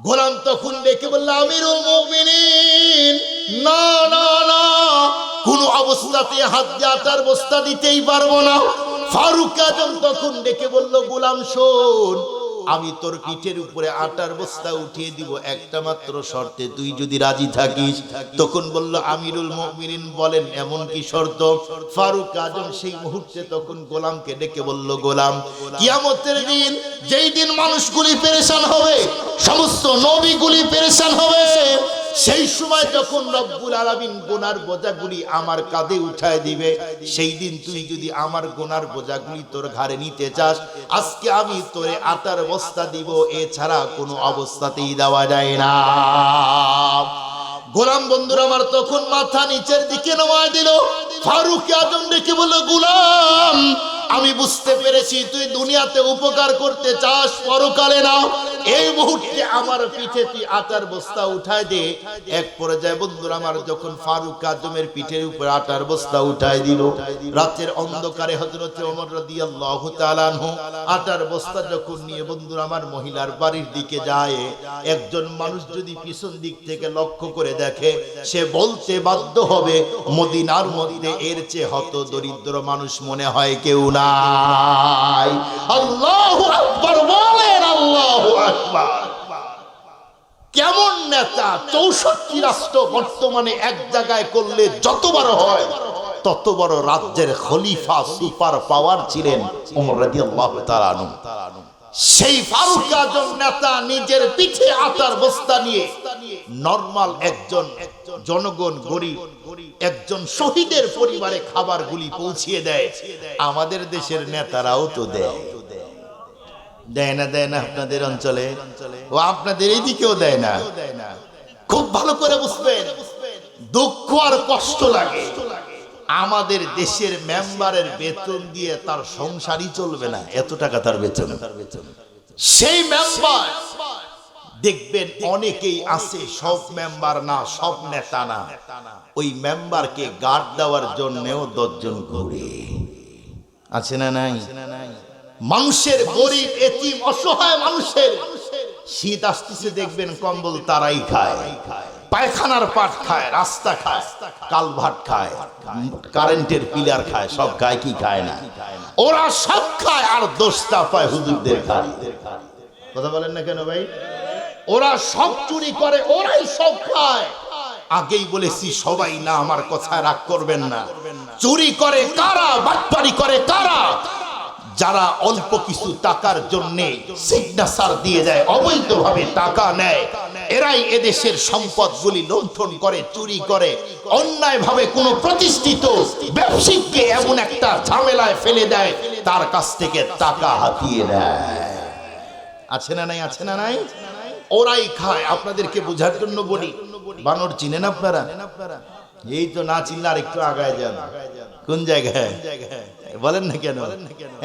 গোলাম তখন ডেকে বলল, আমিরুল মুমিনিন, না না না, কোন অবস্থাতে হাত দিয়ে আটার বস্তা দিতেই পারবো না। ফারুক আজম তখন ডেকে বলল, গোলাম শোন, আমি তোর পিঠের উপরে আটার বস্তা উঠিয়ে দিব একটা মাত্র শর্তে, তুই যদি রাজি থাকিস। তখন বলল, আমিরুল মুমিনিন বলেন, এমন কি শর্ত? ফারুক আজম সেই মুহূর্তে তখন গোলামকে ডেকে বলল, গোলাম, কিয়ামতের দিন, যেই দিন মানুষগুলি পেরেশান হবে, সমস্ত নবীগুলি পেরেশান হবে, সেই সময় যখন রব্বুল আলামিন গুনার বোঝাগুলি আমার কাঁধে উঠায় দিবে, সেই দিন তুই যদি আমার গুনার বোঝাগুলি তোর ঘাড়ে নিতে চাস, আজকে আমি তোরে আটার বস্তা দিব, এছাড়া কোনো অবস্থাতেই দেওয়া যায় না। গোলাম বন্ধুরা আমার তখন মাথা নিচের দিকে নামায় দিল। ফারুক আজম ডেকে বলল, গোলাম, আমি বুঝতে পেরেছি তুই দুনিয়াতে উপকার করতে চাস, পরকালে না। এই মুহূর্তে আমার পিঠে তুই আটার বস্তা উঠায় দে। এক পর্যায়ে বন্ধুরা আমার যখন ফারুক আজমের পিঠের উপর আটার বস্তা উঠায় দিল, রাতের অন্ধকারে হযরত ওমর রাদিয়াল্লাহু তাআলা আনহু আটার বস্তা যখন নিয়ে বন্ধুরা আমার মহিলার বাড়ির দিকে যায়, একজন মানুষ যদি পিছন দিক থেকে লক্ষ্য করে দেখে, সে বলতে বাধ্য হবে, মদিনার মধ্যে এর চেয়ে হত দরিদ্র মানুষ মনে হয় কেউ নাই। আল্লাহু আকবার বলেন, আল্লাহু আকবার। কেমন নেতা! 64 রাষ্ট্র বর্তমানে এক জায়গায় করলে যত বড় হয়, তত বড় রাজ্যের খলিফা, সুপার পাওয়ার ছিলেন ওমর রাদিয়াল্লাহু তাআলা আনহু। সেই ফারুক আজম নেতা নিজের পিঠে আটার বস্তা নিয়ে নরমাল একজন জনগণ, গরিব একজন শহীদের পরিবারে খাবারগুলি পৌঁছিয়ে দেয়। আমাদের দেশের নেতারাও তো দেয়, দেয় না? দেয় না আপনাদের অঞ্চলে? ও আপনাদের এইদিকেও দেয় না? খুব ভালো করে বুঝবেন, দুঃখ আর কষ্ট লাগে। আমাদের দেশের মেম্বারের বেতন দিয়ে তার সংসারই চলবে না, এত টাকা তার বেতন। সেই মেম্বার দেখবেন অনেকেই আছে, সব মেম্বার না, সব নেতা না, ওই মেম্বারকে গার্ড দেওয়ার জন্যও 10 জন ঘুরে। আছে না নাই? মানুষের গরিব, এতিম, অসহায় মানুষের শীত আসতেছে, দেখবেন কম্বল তারাই খায়, পায়খানার পাট খায়, রাস্তা খায়, কালভার্ট খায়, কারেন্টের পিলার খায়, সব খায় কি খায় না? ওরা সব খায়, আর দোষটা পায় হুজুরদের খায়। কথা বলেন না কেন ভাই? ওরা সব চুরি করে, ওরাই সব খায়। আগেই বলেছি সবাই না, আমার কথায় রাগ করবেন না। চুরি করে কারা? বাটপারি করে কারা? যারা অল্প কিছু টাকার জন্য সিগনেচার দিয়ে দেয়, অবৈধভাবে টাকা নেয়, এরাই এদেশের সম্পদগুলি লুণ্ঠন করে, চুরি করে, অন্যায়ভাবে কোনো প্রতিষ্ঠিত ব্যবসায়ীকে এমন একটা ঝামেলায় ফেলে দেয়, তার কাছ থেকে টাকা হাতিয়ে নেয়। আছে না নাই? আছে না নাই? ওরাই খায়। আপনাদেরকে বোঝার জন্য বলি, বানর চিনেন আপনারা? এই তো না চিনলে আর একটু আগায় যান। কোন জায়গায় বলেন না কেন?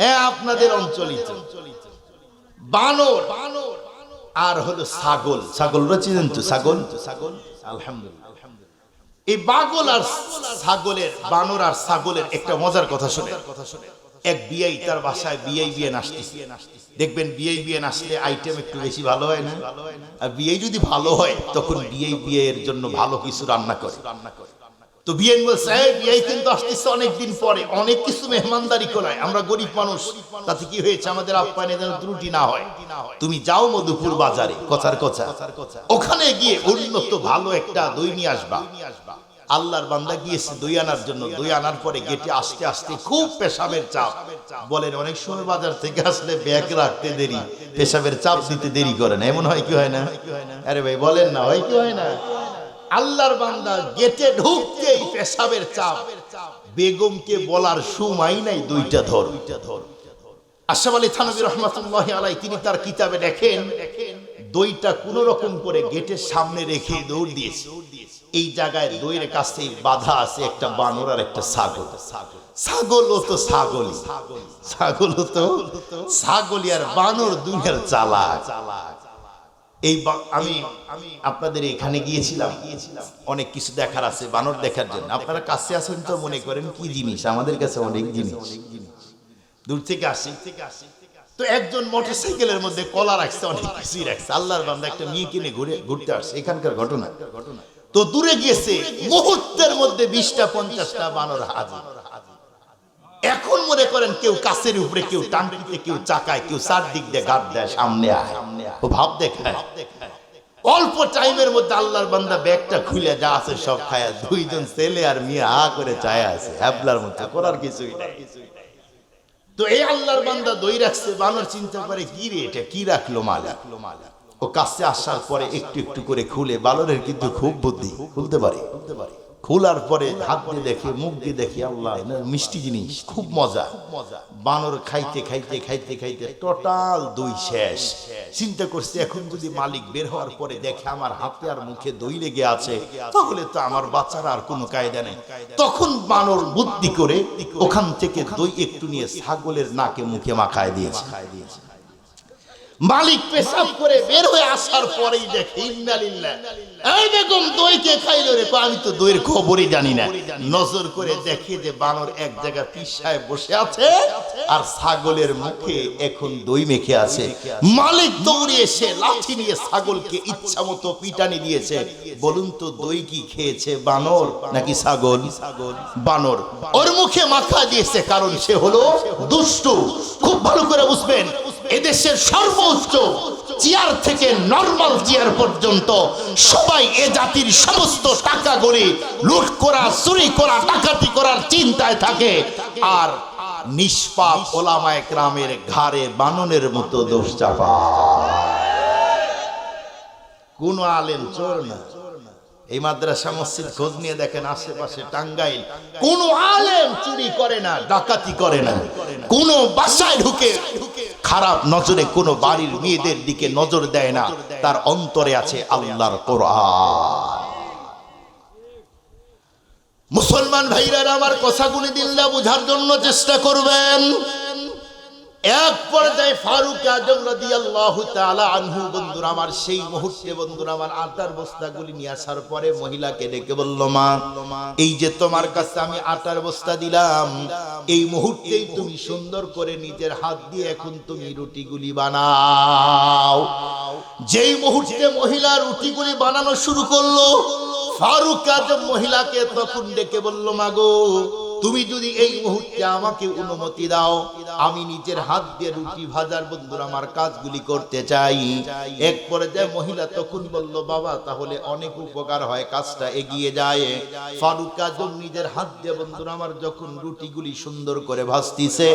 হ্যাঁ, আপনাদের অঞ্চলই তো। বানর আর হলো ছাগল। ছাগলরা চিনেন তো? ছাগল, আলহামদুলিল্লাহ। এই বাগল আর ছাগলের, বানর আর ছাগলের একটা মজার কথা শুনে। এক বিয়াই তার বাসায় বিয়ে আসতেছে। দেখবেন বিয়ে আসলে আইটেম একটু বেশি ভালো হয় না? আর বিয়ে যদি ভালো হয়, তখন বিয়ের জন্য ভালো কিছু রান্না করে। তো বিয়ে বলছে, বিয়ে কিন্তু আসতেছে অনেকদিন পরে, অনেক কিছু মেহমানদারি করায়, আমরা গরিব মানুষ, তাতে কি হয়েছে, আমাদের আপ্যায়নে যেন ত্রুটি না হয়। তুমি যাও মধুপুর বাজারে, কথার কথা, ওখানে গিয়ে উন্নত ভালো একটা দই নিয়ে আসবা। আল্লাহর বান্দা গিয়েছে দই আনার জন্য। দই আনার পরে গেটে আসতে আসতে খুব পেশাবের চাপ। বলেন, অনেক সময় বাজার থেকে আসলে ব্যাগ রাখতে দেরি, পেশাবের চাপ দিতে দেরি করে না, এমন হয় কি হয় না? আরে ভাই বলেন না, হয় কি হয় না? আল্লাহর বান্দা গেটে ঢুকতেই পেশাবের চাপ, বেগমকে বলার সময় নাই, দুইটা ধর। আশরাফ আলী থানভী রাহমাতুল্লাহি আলাইহি তিনি তার কিতাবে দেখেন, দইটা কোন রকম করে গেটের সামনে রেখে দৌড় দিয়েছে। এই জায়গায় দইয়ের কাছে বাধা আছে একটা বানর আর একটা ছাগল। ছাগলও তো ছাগলই, ছাগলও তো ছাগলই, আর বানর দুনিয়ার চালাক। এই আমি আপনাদের এখানে গিয়েছিলাম, অনেক কিছু দেখার আছে, বানর দেখার জন্য। আপনারা কাছে আসেন তো মনে করেন কি জিনিস, আমাদের কাছে অনেক জিনিস, দূর থেকে আসি। তো একজন মোটরসাইকেলের মধ্যে কলা রাখছে, অনেক কিছুই রাখছে। আল্লাহর বান্দা একটা মেয়ে কিনে ঘুরতে আসছে, এখানকার ঘটনা। তো দূরে গিয়েছে, মুহূর্তের মধ্যে 20টা 50টা বানর হাজির। এখন মনে করেন কেউ কাছের উপরে, কেউ টাঙ্কিতে, কেউ চাকায়, কেউ চারদিক দিয়ে গাড় দেয়, সামনে আয়, ও ভাব দেখায়। অল্প টাইমের মধ্যে আল্লাহর বান্দা ব্যাগটা খুলে যা আছে সব খায়া, দুইজন ছেলে আর মেয়ে হা করে চায় আছে, হ্যাবলার মধ্যে করার কিছুই নাই। তো এই আল্লাহর বান্দা দই রাখছে, বানর চিন্তা করে কি রে এটা কি রাখলো মালা। ও কাছে আসার পরে একটু একটু করে খুলে, বানরের কিন্তু খুব বুদ্ধি, খুলতে পারে। খোলার পরে হাত দিয়ে দেখে, মুখ দিয়ে দেখে, আল্লাহ মিষ্টি জিনিস, খুব মজা। বানর খাইতে খাইতে খাইতে খাইতে টোটাল দই শেষ। চিন্তা করছে এখন যদি মালিক বের হওয়ার পরে দেখে আমার হাতে আর মুখে দই লেগে আছে, তাহলে তো আমার বাচ্চারা আর কোনো কায়দা নেই। তখন বানর বুদ্ধি করে ওখান থেকে দই একটু নিয়ে ছাগলের নাকে মুখে মাখায় দিয়েছে। মালিক পেশাব করে বের হয়ে আসার পরেই দেখে, ইন্নালিল্লাহ, এই বেগম দই কে খাইলো রে? আমি তো দইয়ের খবরই জানি না। নজর করে দেখে যে বানর এক জায়গায় পিছায় বসে আছে আর ছাগলের মুখে এখন দই মেখে আছে। মালিক দৌড়ে এসে লাঠি নিয়ে ছাগলকে ইচ্ছা মতো পিটানি দিয়েছে। বলুন তো দই কি খেয়েছে, বানর নাকি ছাগল? বানর। ওর মুখে মাখা দিয়েছে, কারণ সে হলো দুষ্ট। খুব ভালো করে বুঝবেন, এদেশের সর্বোচ্চ চেয়ার থেকে নরমাল চেয়ার পর্যন্ত সবাই এ জাতির সমস্ত টাকাগুলি লুট করা, চুরি করা, ডাকাতি করার চিন্তায় থাকে। আর নিষ্পাপ ওলামায়ে কেরামের ঘাড়ে বাননের মতো দোষ চাপা। কোন আলেম চোর না। এই মাদ্রাসা মসজিদ খোঁজ নিয়ে দেখেন, আশেপাশে টাঙ্গাইল কোন আলেম চুরি করে না, ডাকাতি করে না। কোন বাসায় ঢুকে খারাপ নজরে কোন বাড়ির মেয়েদের দিকে নজর দেয় না। তার অন্তরে আছে আল্লাহর কোরআন। মুসলমান ভাইরা আমার কথাগুলি দিল্লা বুঝার জন্য চেষ্টা করবেন। এক পর্যায়ে ফারুক আজম রাদিয়াল্লাহু তাআলা আনহু, বন্ধুরা আমার, সেই মুহূর্তে বন্ধুরা আমার আটার বস্তাগুলি নিয়ে আসার পরে মহিলাকে ডেকে বলল, মা, এই যে তোমার কাছে আমি আটার বস্তা দিলাম, এই মুহূর্তেই তুমি সুন্দর করে নিজের হাত দিয়ে এখন তুমি রুটিগুলি বানাও। যেই মুহূর্তে মহিলা রুটিগুলি বানানো শুরু করলো, ফারুক আজম মহিলাকে তখন ডেকে বলল, মাগো, তুমি যদি এই মুহূর্তে আমাকে অনুমতি দাও, আমি নিজের হাত দিয়ে রুটি ভাজার, বন্ধুরা আমার, কাজগুলি করতে চাই। এক পর্যায়ে মহিলা তখন বলল, বাবা, তাহলে অনেক উপকার হয়, কাজটা এগিয়ে যায়। ফারুক আজম নিজের হাত দিয়ে, বন্ধুরা আমার, যখন রুটিগুলি সুন্দর করে ভাজতিছে,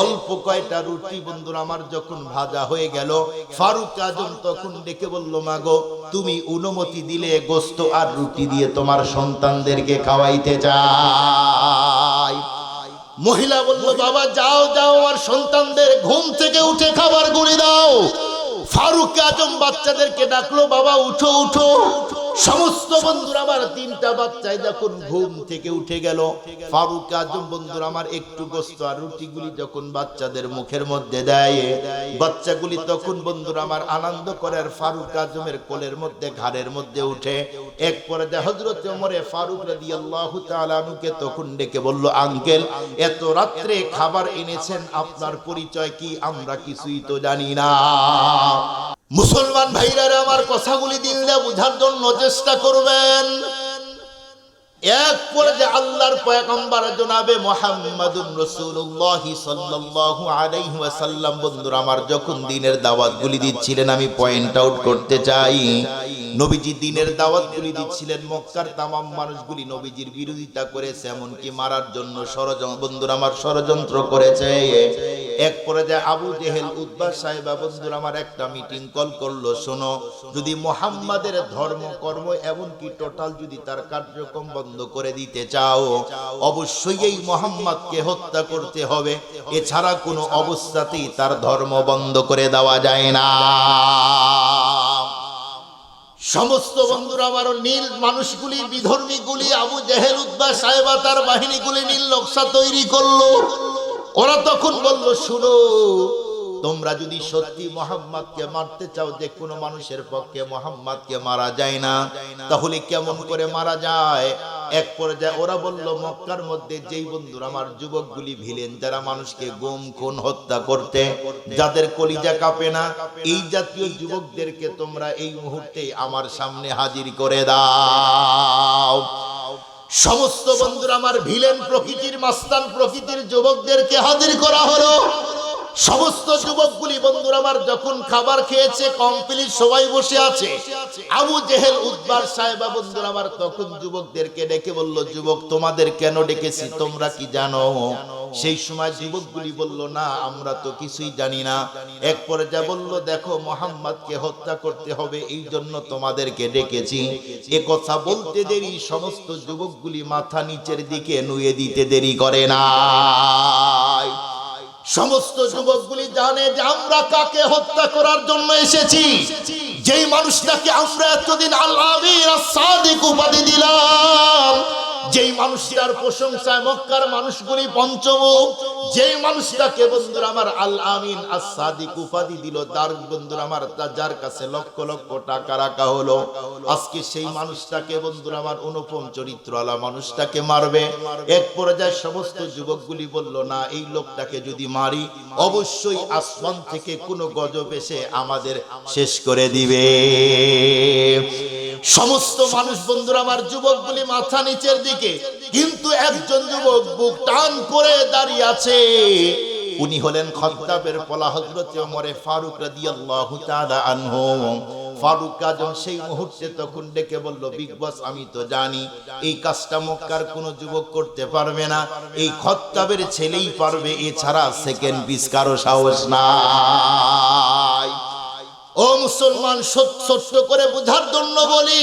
অল্প কয়টা রুটি, বন্ধুরা আমার, যখন ভাজা হয়ে গেল, ফারুক আজম তখন ডেকে বলল, মাগো, তুমি অনুমতি দিলে গোশত আর রুটি দিয়ে তোমার সন্তানদেরকে খাওয়াইতে চাই। মহিলা বলল, বাবা, যাও যাও, আর সন্তানদের ঘুম থেকে উঠে খাবার গুলি দাও। ফারুক আজম বাচ্চাদেরকে ডাকলো, বাবা উঠো উঠো। সমস্ত বন্ধুরা আমার, তিনটা বাচ্চাই যখন ঘুম থেকে উঠে গেল, ফারুক আজম, বন্ধুরা আমার, একটু গোশত আর রুটিগুলি যখন বাচ্চাদের মুখের মধ্যে দেয়, বাচ্চাগুলি তখন, বন্ধুরা আমার, আনন্দ করে আর ফারুক আজমের কোলের মধ্যে, ঘাড়ের মধ্যে উঠে। এক পর্যায়ে হযরত ওমরে ফারুক রাদিয়াল্লাহু তাআলা আনহুকে তখন ডেকে বলল, আঙ্কেল, এত রাত্রে খাবার এনেছেন, আপনার পরিচয় কি? আমরা কিছুই তো জানি না। মুসলমান ভাইরা আমার কথাগুলি দিল্লা বুঝার জন্য চেষ্টা করবেন। এক পর্যায়ে আল্লাহর পয়গম্বর জনাবে মুহাম্মাদুর রাসূলুল্লাহ সাল্লাল্লাহু আলাইহি ওয়াসাল্লাম, বন্ধুরা আমার, যখন দ্বীনের দাওয়াতগুলি দিচ্ছিলেন, আমি পয়েন্ট আউট করতে চাই, নবীজি দ্বীনের দাওয়াতগুলি দিচ্ছিলেন, মক্কার তামাম মানুষগুলি নবীজির বিরোধিতা করেছে, এমনকি মারার জন্য বন্ধুরা আমার ষড়যন্ত্র করেছে। এক পর্যায়ে আবু জেহেল, উতবা সাহেবা, বন্ধুরা আমার, একটা মিটিং কল করলো, শোনো, যদি মুহাম্মাদের ধর্ম, কর্ম, এমনকি টোটাল যদি তার কার্যক্রম বন্ধ করে দিতে চাও, অবশ্যই এই মুহাম্মাদকে হত্যা করতে হবে, এছাড়া কোনো অবস্থাতেই তার ধর্ম বন্ধ করে দেওয়া যায় না। সমস্ত বন্ধুরা আমার, নীল মানুষগুলি, বিধর্মীগুলি, আবু জেহেল, উতবা সাহেবা, তার বাহিনীগুলি নীল নকশা তৈরি করলো। ওরা তখন বলল, শুনো, তোমরা যদি সত্যি মুহাম্মাদকে মারতে চাও, যে কোনো মানুষের পক্ষে মুহাম্মাদকে মারা যায় না, তাহলে কেমন করে মারা যায়? এক পর্যায়ে ওরা বলল, মক্কার মধ্যে যেই বন্ধুরা আমার যুবকগুলি ভিলেন, যারা মানুষকে গুম খুন হত্যা করতে, যাদের কলিজা কাঁপে না, এই জাতীয় যুবকদেরকে তোমরা এই মুহূর্তে আমার সামনে হাজির করে দাও। সমস্ত বন্ধুরা আমার ভিলেন প্রকৃতির, মাস্তান প্রকৃতির যুবকদেরকে হাজির করা হলো। সমস্ত যুবকগুলি বন্ধুরা আমার যখন খাবার খেয়েছে, কমপ্লিট সবাই বসে আছে, আবু জেহেল উদ্বার সাহেবা বন্ধুরা আমার তখন যুবকদেরকে ডেকে বলল, যুবক তোমাদের কেন ডেকেছি তোমরা কি জানো? সেই সময় যুবকগুলি বলল, না আমরা তো কিছুই জানি না। এক পর্যায়ে বলল, দেখো মুহাম্মদকে হত্যা করতে হবে, এই জন্য তোমাদেরকে ডেকেছি। এ কথা বলতে দেরি সমস্ত যুবকগুলি মাথা নিচের দিকে নুয়ে দিতে দেরি করে না। সমস্ত যুবকগুলি জানে যে আমরা কাকে হত্যা করার জন্য এসেছি। যেই মানুষটাকে আমরা এতদিন আল আমিন আস-সাদিক উপাধি দিলাম, যেই মানুষটার প্রশংসায় মক্কার মানুষগুলি পঞ্চমুখ, যেই মানুষটাকে বন্ধুরা আমার আল আমিন আস-সাদিক উপাধি দিল, তার বন্ধুরা আমার যার কাছে লক্ষ লক্ষ টাকা রাখা হলো, আজকে সেই মানুষটাকে বন্ধুরা আমার অনুপম চরিত্রওয়ালা মানুষটাকে মারবে। এক পর্যায়ে সমস্ত যুবকগুলি বলল, না এই লোকটাকে যদি মারি অবশ্যই আসমান থেকে কোনো গজব এসে আমাদের শেষ করে দিবে। সমস্ত মানুষ বন্ধুরা আমার যুবকগুলি মাথা নিচের দিকে, কিন্তু একজন যুবক বুক টান করে দাঁড়িয়ে আছে। উনি হলেন খাত্তাবের পোলা হযরত ওমর ফারুক রাদিয়াল্লাহু তাআলা আনহু। ফারুক আজম সেই মুহূর্তে তখন ডেকে বলল, বিগ বস আমি তো জানি এই কাজটা মক্কার কোনো যুবক করতে পারবে না, এই খাত্তাবের ছেলেই পারবে, এছাড়া সেকেন্ড পিস কারো সাহস নাই। ও মুসলমান, ছোট্ট করে বোঝার জন্য বলি,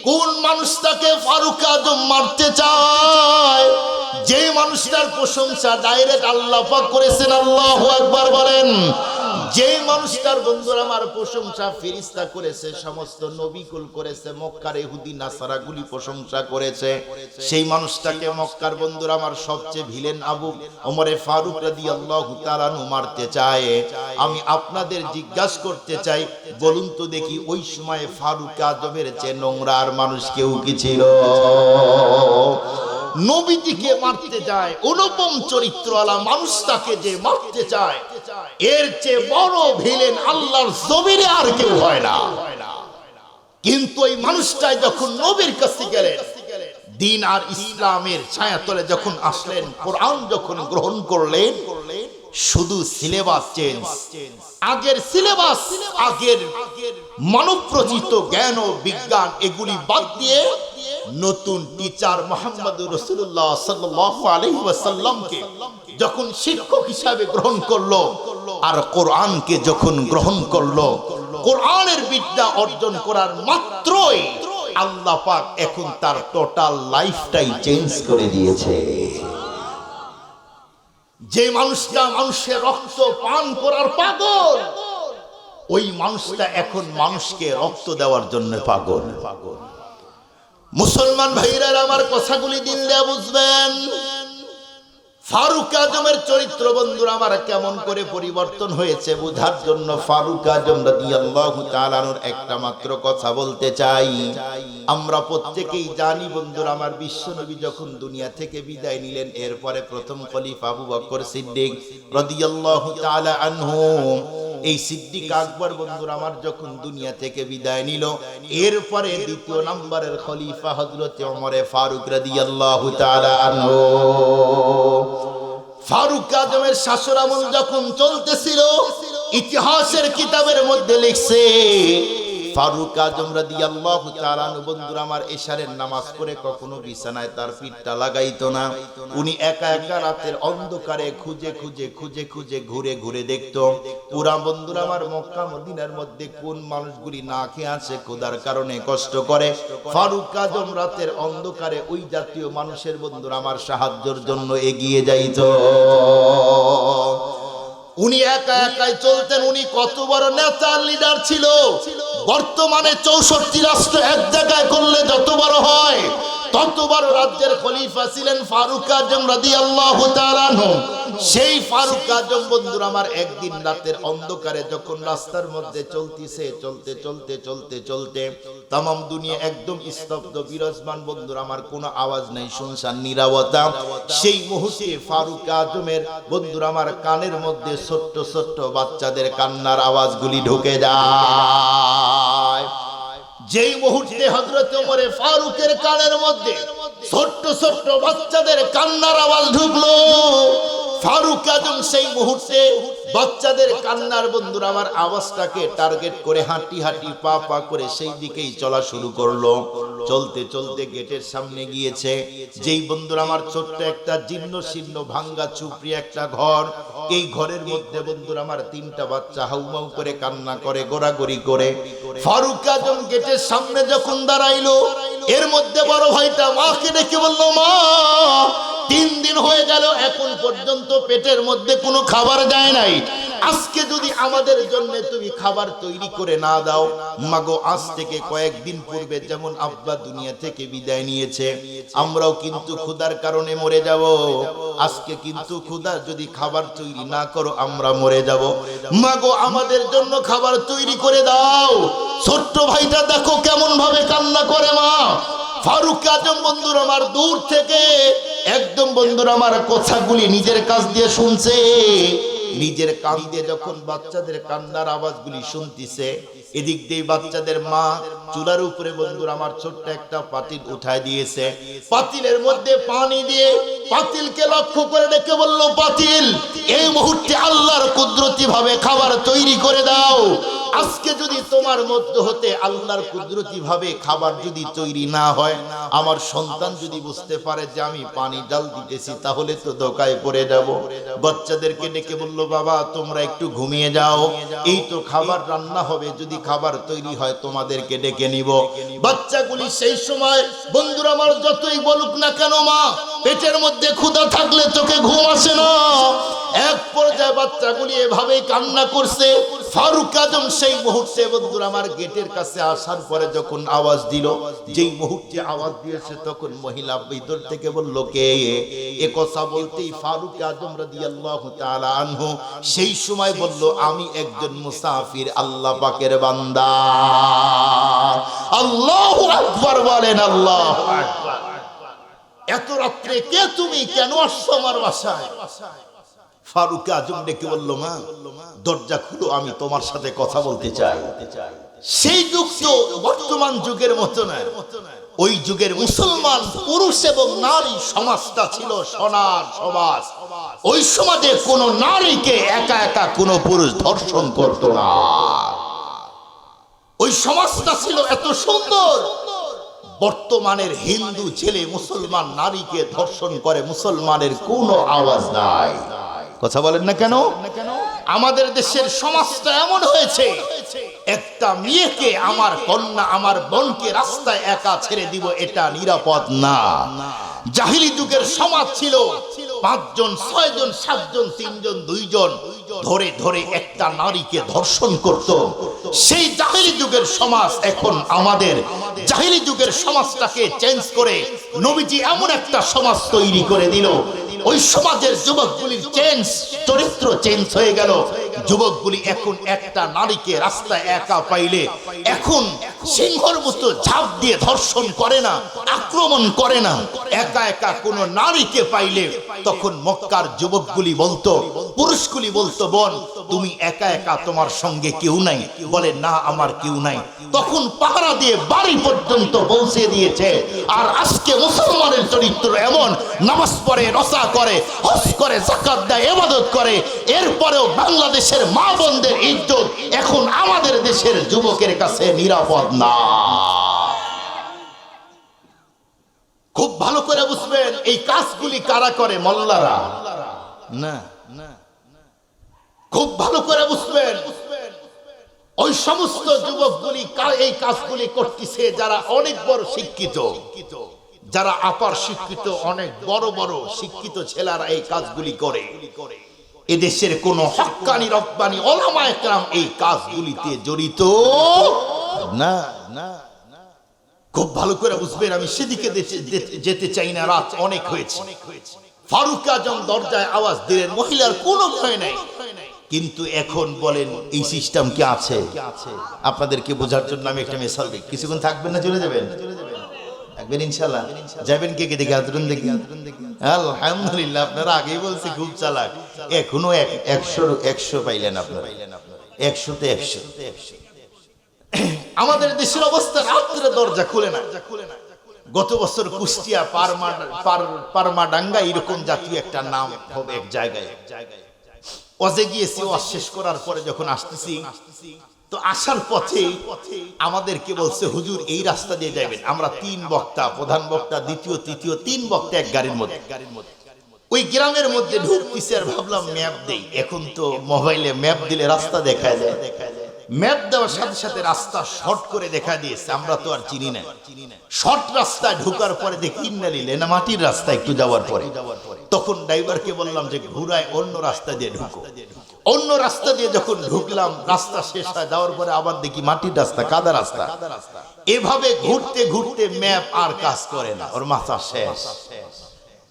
কোন মানুষটাকে ফারুক আজম মারতে চায়? যে মানুষটার প্রশংসা ডাইরেক্ট আল্লাহ পাক করেছেন, আল্লাহু আকবার বলেন। যে মানুষটার বন্ধুরা আমার প্রশংসা ফেরেশতা করেছে, সমস্ত নবীকুল করেছে, মক্কার ইহুদি নাসারাগুলি প্রশংসা করেছে, সেই মানুষটাকে মক্কার বন্ধুরা আমার সবচেয়ে ভিলেন আবু ওমরে ফারুক রাদিয়াল্লাহু তাআলা মারতে চায়। আমি আপনাদের জিজ্ঞাসা করতে চাই, বলুন তো দেখি ওই সময় ফারুক আজমের চেয়ে নোংরা আর মানুষ কেউ কি ছিল? নবীজিকে মারতে যায়, অনুপম চরিত্রওয়ালা মানুষটাকে যে মারতে চায়, এর চেয়ে বড় ভিলেন আল্লাহর জমিনে আর কেউ হয় না। কিন্তু এই মানুষটাই যখন নবীর কাছে গেলেন, দিন আর ইসলামের ছায়াতলে যখন আসলেন, কোরআন যখন গ্রহণ করলেন, শুধু সিলেবাস চেঞ্জ। আগের সিলেবাস, আগের মানব প্রচিত জ্ঞান ও বিজ্ঞান এগুলি বাদ দিয়ে নতুন টিচার মুহাম্মদুর রাসূলুল্লাহ সাল্লাল্লাহু আলাইহি ওয়াসাল্লামকে যখন শিক্ষক হিসাবে গ্রহণ করলো, আর কোরআনকে যখন গ্রহণ করলো, কোরআনের বিদ্যা অর্জন করার মাত্রই আল্লাহ পাক এখন তার টোটাল লাইফটাই চেঞ্জ করে দিয়েছে। যে মানুষটা মানুষের রক্ত পান করার পাগল, ওই মানুষটা এখন মানুষকে রক্ত দেওয়ার জন্য পাগল। মুসলমান ভাইরা আমার কথাগুলি দিল দিয়ে বুঝবেন। ফারুক আজমের চরিত্র বন্ধুরা আমার কেমন করে পরিবর্তন হয়েছে বোঝার জন্য ফারুক আজম রাদিয়াল্লাহু তাআলা আনহুর একটা মাত্র কথা বলতে চাই। আমরা প্রত্যেকেই জানি বন্ধুরা আমার, বিশ্বনবী যখন দুনিয়া থেকে বিদায় নিলেন, এরপরে প্রথম খলিফা আবু বকর সিদ্দিক রাদিয়াল্লাহু তাআলা আনহু, এই সিদ্দিক আকবর বন্ধুরা আমার যখন দুনিয়া থেকে বিদায় নিল, এরপরে দ্বিতীয় নম্বরের খলিফা হযরত ওমর ফারুক রাদিয়াল্লাহু তাআলা আনহু। ফারুক আজমের শাসনামল যখন চলতেছিল, ইতিহাসের কিতাবের মধ্যে লিখছে ফারুক আজম রাদিয়াল্লাহু তাআলা আনহু বন্ধুরা আমার এশারের নামাজ পড়ে কখনো বিছানায় তার পিঠটা লাগাইতো না। উনি একা একা রাতের অন্ধকারে খুঁজে খুঁজে খুঁজে খুঁজে ঘুরে ঘুরে দেখতো পুরা বন্ধুরা আমার মক্কা মদিনার মধ্যে কোন মানুষগুলি না খেয়ে আছে, ক্ষুধার কারণে কষ্ট করে। ফারুক আজম রাতের অন্ধকারে ওই জাতীয় মানুষের বন্ধুরা আমার সাহায্যের জন্য এগিয়ে যাইতো। উনি একা একাই চলতেন। উনি কত বড় নেতা লিডার ছিল। বর্তমানে 64 রাষ্ট্র এক জায়গায় করলে যত বড় হয়, ততবার রাজ্যের খলিফা ছিলেন ফারুক আজম রাদিয়াল্লাহু তাআলা আনহু। সেই ফারুক আজম বন্ধুরা আমার একদিন রাতের অন্ধকারে যখন রাস্তার মধ্যে চলতে তামাম দুনিয়া একদম স্তব্ধ বিরাজমান বন্ধুরা আমার, কোনো আওয়াজ নাই, শুনশান নীরবতা। সেই মুহূর্তে ফারুক আজমের বন্ধুরা আমার কানের মধ্যে ছোট্ট ছোট্ট বাচ্চাদের কান্নার আওয়াজগুলি ঢুকে যায়। যেই মুহূর্তে হযরত ওমরে ফারুকের কানের মধ্যে ছোট্ট ছোট্ট বাচ্চাদের কান্নার আওয়াজ ঢুকলো, ফারুক আজম সেই মুহূর্তে বাচ্চাদের কান্নার বন্ধুরা আমার আওয়াজটাকে টার্গেট করে হাঁটি হাঁটি পা পা করে সেই দিকেই চলা শুরু করলো। চলতে চলতে গেটের সামনে গিয়েছে। যেই বন্ধুরা আমার ছোট্ট একটা জীর্ণ শীর্ণ ভাঙ্গা চুপড়ি একটা ঘর, এই ঘরের মধ্যে বন্ধুরা আমার তিনটা বাচ্চা হাউমাউ করে কান্না করে, গোড়াগড়ি করে। ফারুক আজম গেটের সামনে যখন দাঁড়াইলো, এর মধ্যে বড় ভাইটা মাকে ডেকে বলল, মা 3 দিন হয়ে গেল এখন পর্যন্ত পেটের মধ্যে কোনো খাবার যায় নাই, আজকে যদি আমাদের জন্য তুমি খাবার তৈরি করে না দাও, মাগো আজ থেকে কয়েকদিন পূর্বে যেমন আব্বা দুনিয়া থেকে বিদায় নিয়েছে, আমরাও কিন্তু ক্ষুধার কারণে মরে যাব, আজকে কিন্তু ক্ষুধা যদি খাবার তৈরি না করো আমরা মরে যাব, মাগো আমাদের জন্য খাবার তৈরি করে দাও। ছোট্ট ভাইটা দেখো কেমন ভাবে কান্না করে মা। ফারুক আজম বন্ধুরা আমার দূর থেকে একদম বন্ধুরা আমার কথাগুলি নিজের কাছ দিয়ে শুনছে, নিজের কান দিয়ে যখন বাচ্চাদের কান্নার আওয়াজগুলি শুনতিছে, এদিক দিয়ে বাচ্চাদের মা চুলার উপরে বন্ধুরা আমার ছোট্ট একটা পাতিল উঠায় দিয়েছে। পাতিলের মধ্যে পানি দিয়ে পাতিলকে লক্ষ্য করে ডেকে বলল, পাতিল এই মুহূর্তে আল্লাহর কুদরতি ভাবে খাবার তৈরি করে দাও। আজকে যদি তোমার মধ্য হতে আল্লাহর কুদরতি ভাবে খাবার যদি তৈরি না হয়, আমার সন্তান যদি বুঝতে পারে যে আমি পানি ডাল দিতেছি, তাহলে তো ধোকায় পড়ে যাব। বাচ্চাদেরকে ডেকে বলল, বাবা তোমরা একটু ঘুমিয়ে যাও, এই তো খাবার রান্না হবে, যদি খাবার তৈরি হয় তোমাদেরকে ডেকে নিব। বাচ্চাগুলি সেই সময় বন্ধুরা আমার যতই বলুক না কেন মা, পেটের মধ্যে ক্ষুধা থাকলে চোখে ঘুম আসে না। এক পর্যায়ে বাচ্চাগুলি এভাবেই কান্না করছে। ফারুক আজম সেই মুহূর্তে বন্ধুরা আমার গেটের কাছে আসার পরে যখন আওয়াজ দিল, যেই মুহূর্তে আওয়াজ দিয়েছে তখন মহিলা ভিতর থেকে বলল, কে? এ কথা বলতেই ফারুক আজম রাদিয়াল্লাহু তাআলা আনহু সেই সময় বলল, আমি একজন মুসাফির আল্লাহ পাকের বান্দা। আল্লাহু আকবার বলেন, আল্লাহু আকবার। এত রাত্রে কে তুমি, কেন আসছো আমার বাসায়? ফারুক আজম ডেকে বলল, মা দরজা খুলো, আমি তোমার সাথে কথা বলতে চাই। সেই যুগ তো বর্তমান যুগের মতো না, ওই যুগের মুসলমান পুরুষ এবং নারী সমাজটা ছিল সোনার সমাজ। ওই সমাজে কোনো নারীকে একা একা কোনো পুরুষ ধর্ষণ করত না। ওই সমাজটা ছিল এত সুন্দর। বর্তমানের হিন্দু ছেলে মুসলমান নারীকে ধর্ষণ করে, মুসলমানের কোনো আওয়াজ নাই। কথা বলেন না কেন? আমাদের দেশের সমাজটা এমন হয়েছে, একটা মেয়েকে, আমার কন্যা আমার বোনকে রাস্তায় একা ছেড়ে দিব, এটা নিরাপদ না। জাহিলি যুগের সমাজ ছিল 5 জন 6 জন 7 জন 3 জন 2 জন ধরে ধরে একটা নারীকে ধর্ষণ করত। সেই জাহিলি যুগের সমাজ এখন আমাদের জাহিলি যুগের সমাজটাকে চেঞ্জ করে নবীজি এমন একটা সমাজ তৈরি করে দিল। ওই সমাজের যুবকগুলির চরিত্র চেঞ্জ হয়ে গেল। যুবকগুলি এখন একটা নারীকে রাস্তায় একা পাইলে এখন সিংহর মতো ঝাঁপ দিয়ে ধর্ষণ করে না, আক্রমণ করে না। একা একা কোন নারীকে পাইলে তখন মক্কার যুবকগুলি বলতো, পুরুষগুলি বলতো, বোন তুমি একা একা, তোমার সঙ্গে কেউ নাই? বলে না, আমার কেউ নাই। তখন পাহারা দিয়ে বাড়ি পর্যন্ত পৌঁছে দিয়েছে। আর আজকে মুসলমানের চরিত্র এমন, নামাজ পড়ে, রোজা করে, হজ করে, যাকাত দেয়, ইবাদত করে, এরপরেও বাংলাদেশের মা বোনদের ইজ্জত এখন আমাদের দেশের যুবকের কাছে নিরাপদ না। খুব ভালো করে বুঝবেন, এই কাজগুলি কারা করে? মোল্লারা না। খুব ভালো করে বুঝবেন, ওই সমস্ত যুবকগুলি এই কাজগুলি করতেছে যারা অনেক বড় শিক্ষিত, যারা আপার শিক্ষিত, অনেক বড় বড় শিক্ষিত ছেলেরা এই কাজগুলি করে। এদেশের কোন হক্কানি রব্বানি ওলামায়ে কেরাম এই কাজগুলিতে জড়িত না। খুব ভালো করে বুঝবেন, আমি সেদিকে যেতে চাই না, রাত অনেক হয়েছে। ফারুক আজম দরজায় আওয়াজ দিলেন, মহিলার কোনো ভয় নাই। কিন্তু এখন বলেন এই সিস্টেম কি আছে? আপনাদেরকে বোঝার জন্য আমি একটা মিসাল দিই। কিছুক্ষণ থাকবেন না চলে যাবেন? থাকবেন ইনশাআল্লাহ। যাবেন কে কে দেখি হাতরুন দেখি। আলহামদুলিল্লাহ, আপনারা আগেই বলছি খুব চালাক। এখনো 100 পাইলেন আপনারা, 100-তে 100। আমাদের দেশের অবস্থা, রাত্রে দরজা খুলে না। গত বছর কুষ্টিয়া পারমাডাঙ্গা এরকম জাতীয় একটা নাম হবে এক জায়গায়, ওয়াজে গিয়েছি। ওয়াজ শেষ করার পরে যখন আসতেছি, তো আসার পথে আমাদেরকে বলছে, হুজুর এই রাস্তা দিয়ে যাবেন। আমরা 3 বক্তা, প্রধান বক্তা, দ্বিতীয়, তৃতীয়, 3 বক্তা এক গাড়ির মধ্যে। ওই গ্রামের মধ্যে ঢুকতেছি, আর ভাবলাম ম্যাপ দেই। এখন তো মোবাইলে ম্যাপ দিলে রাস্তা দেখা যায়। ম্যাপ দেওয়ার সাথে সাথে রাস্তা শর্ট করে দেখা দিয়েছে। আমরা তো আর চিনি না। শর্ট রাস্তায় ঢোকার পরে দেখি না মাটির রাস্তা একটু যাওয়ার পরে, তখন ড্রাইভারকে বললাম যে ঘুরায় অন্য রাস্তা দিয়ে ঢুকো। অন্য রাস্তা দিয়ে যখন ঢুকলাম, রাস্তা শেষ হয়, যাওয়ার পরে আবার দেখি মাটির রাস্তা, কাদা রাস্তা। এভাবে ঘুরতে ঘুরতে ম্যাপ আর কাজ করে না, ওর মাথা শেষ।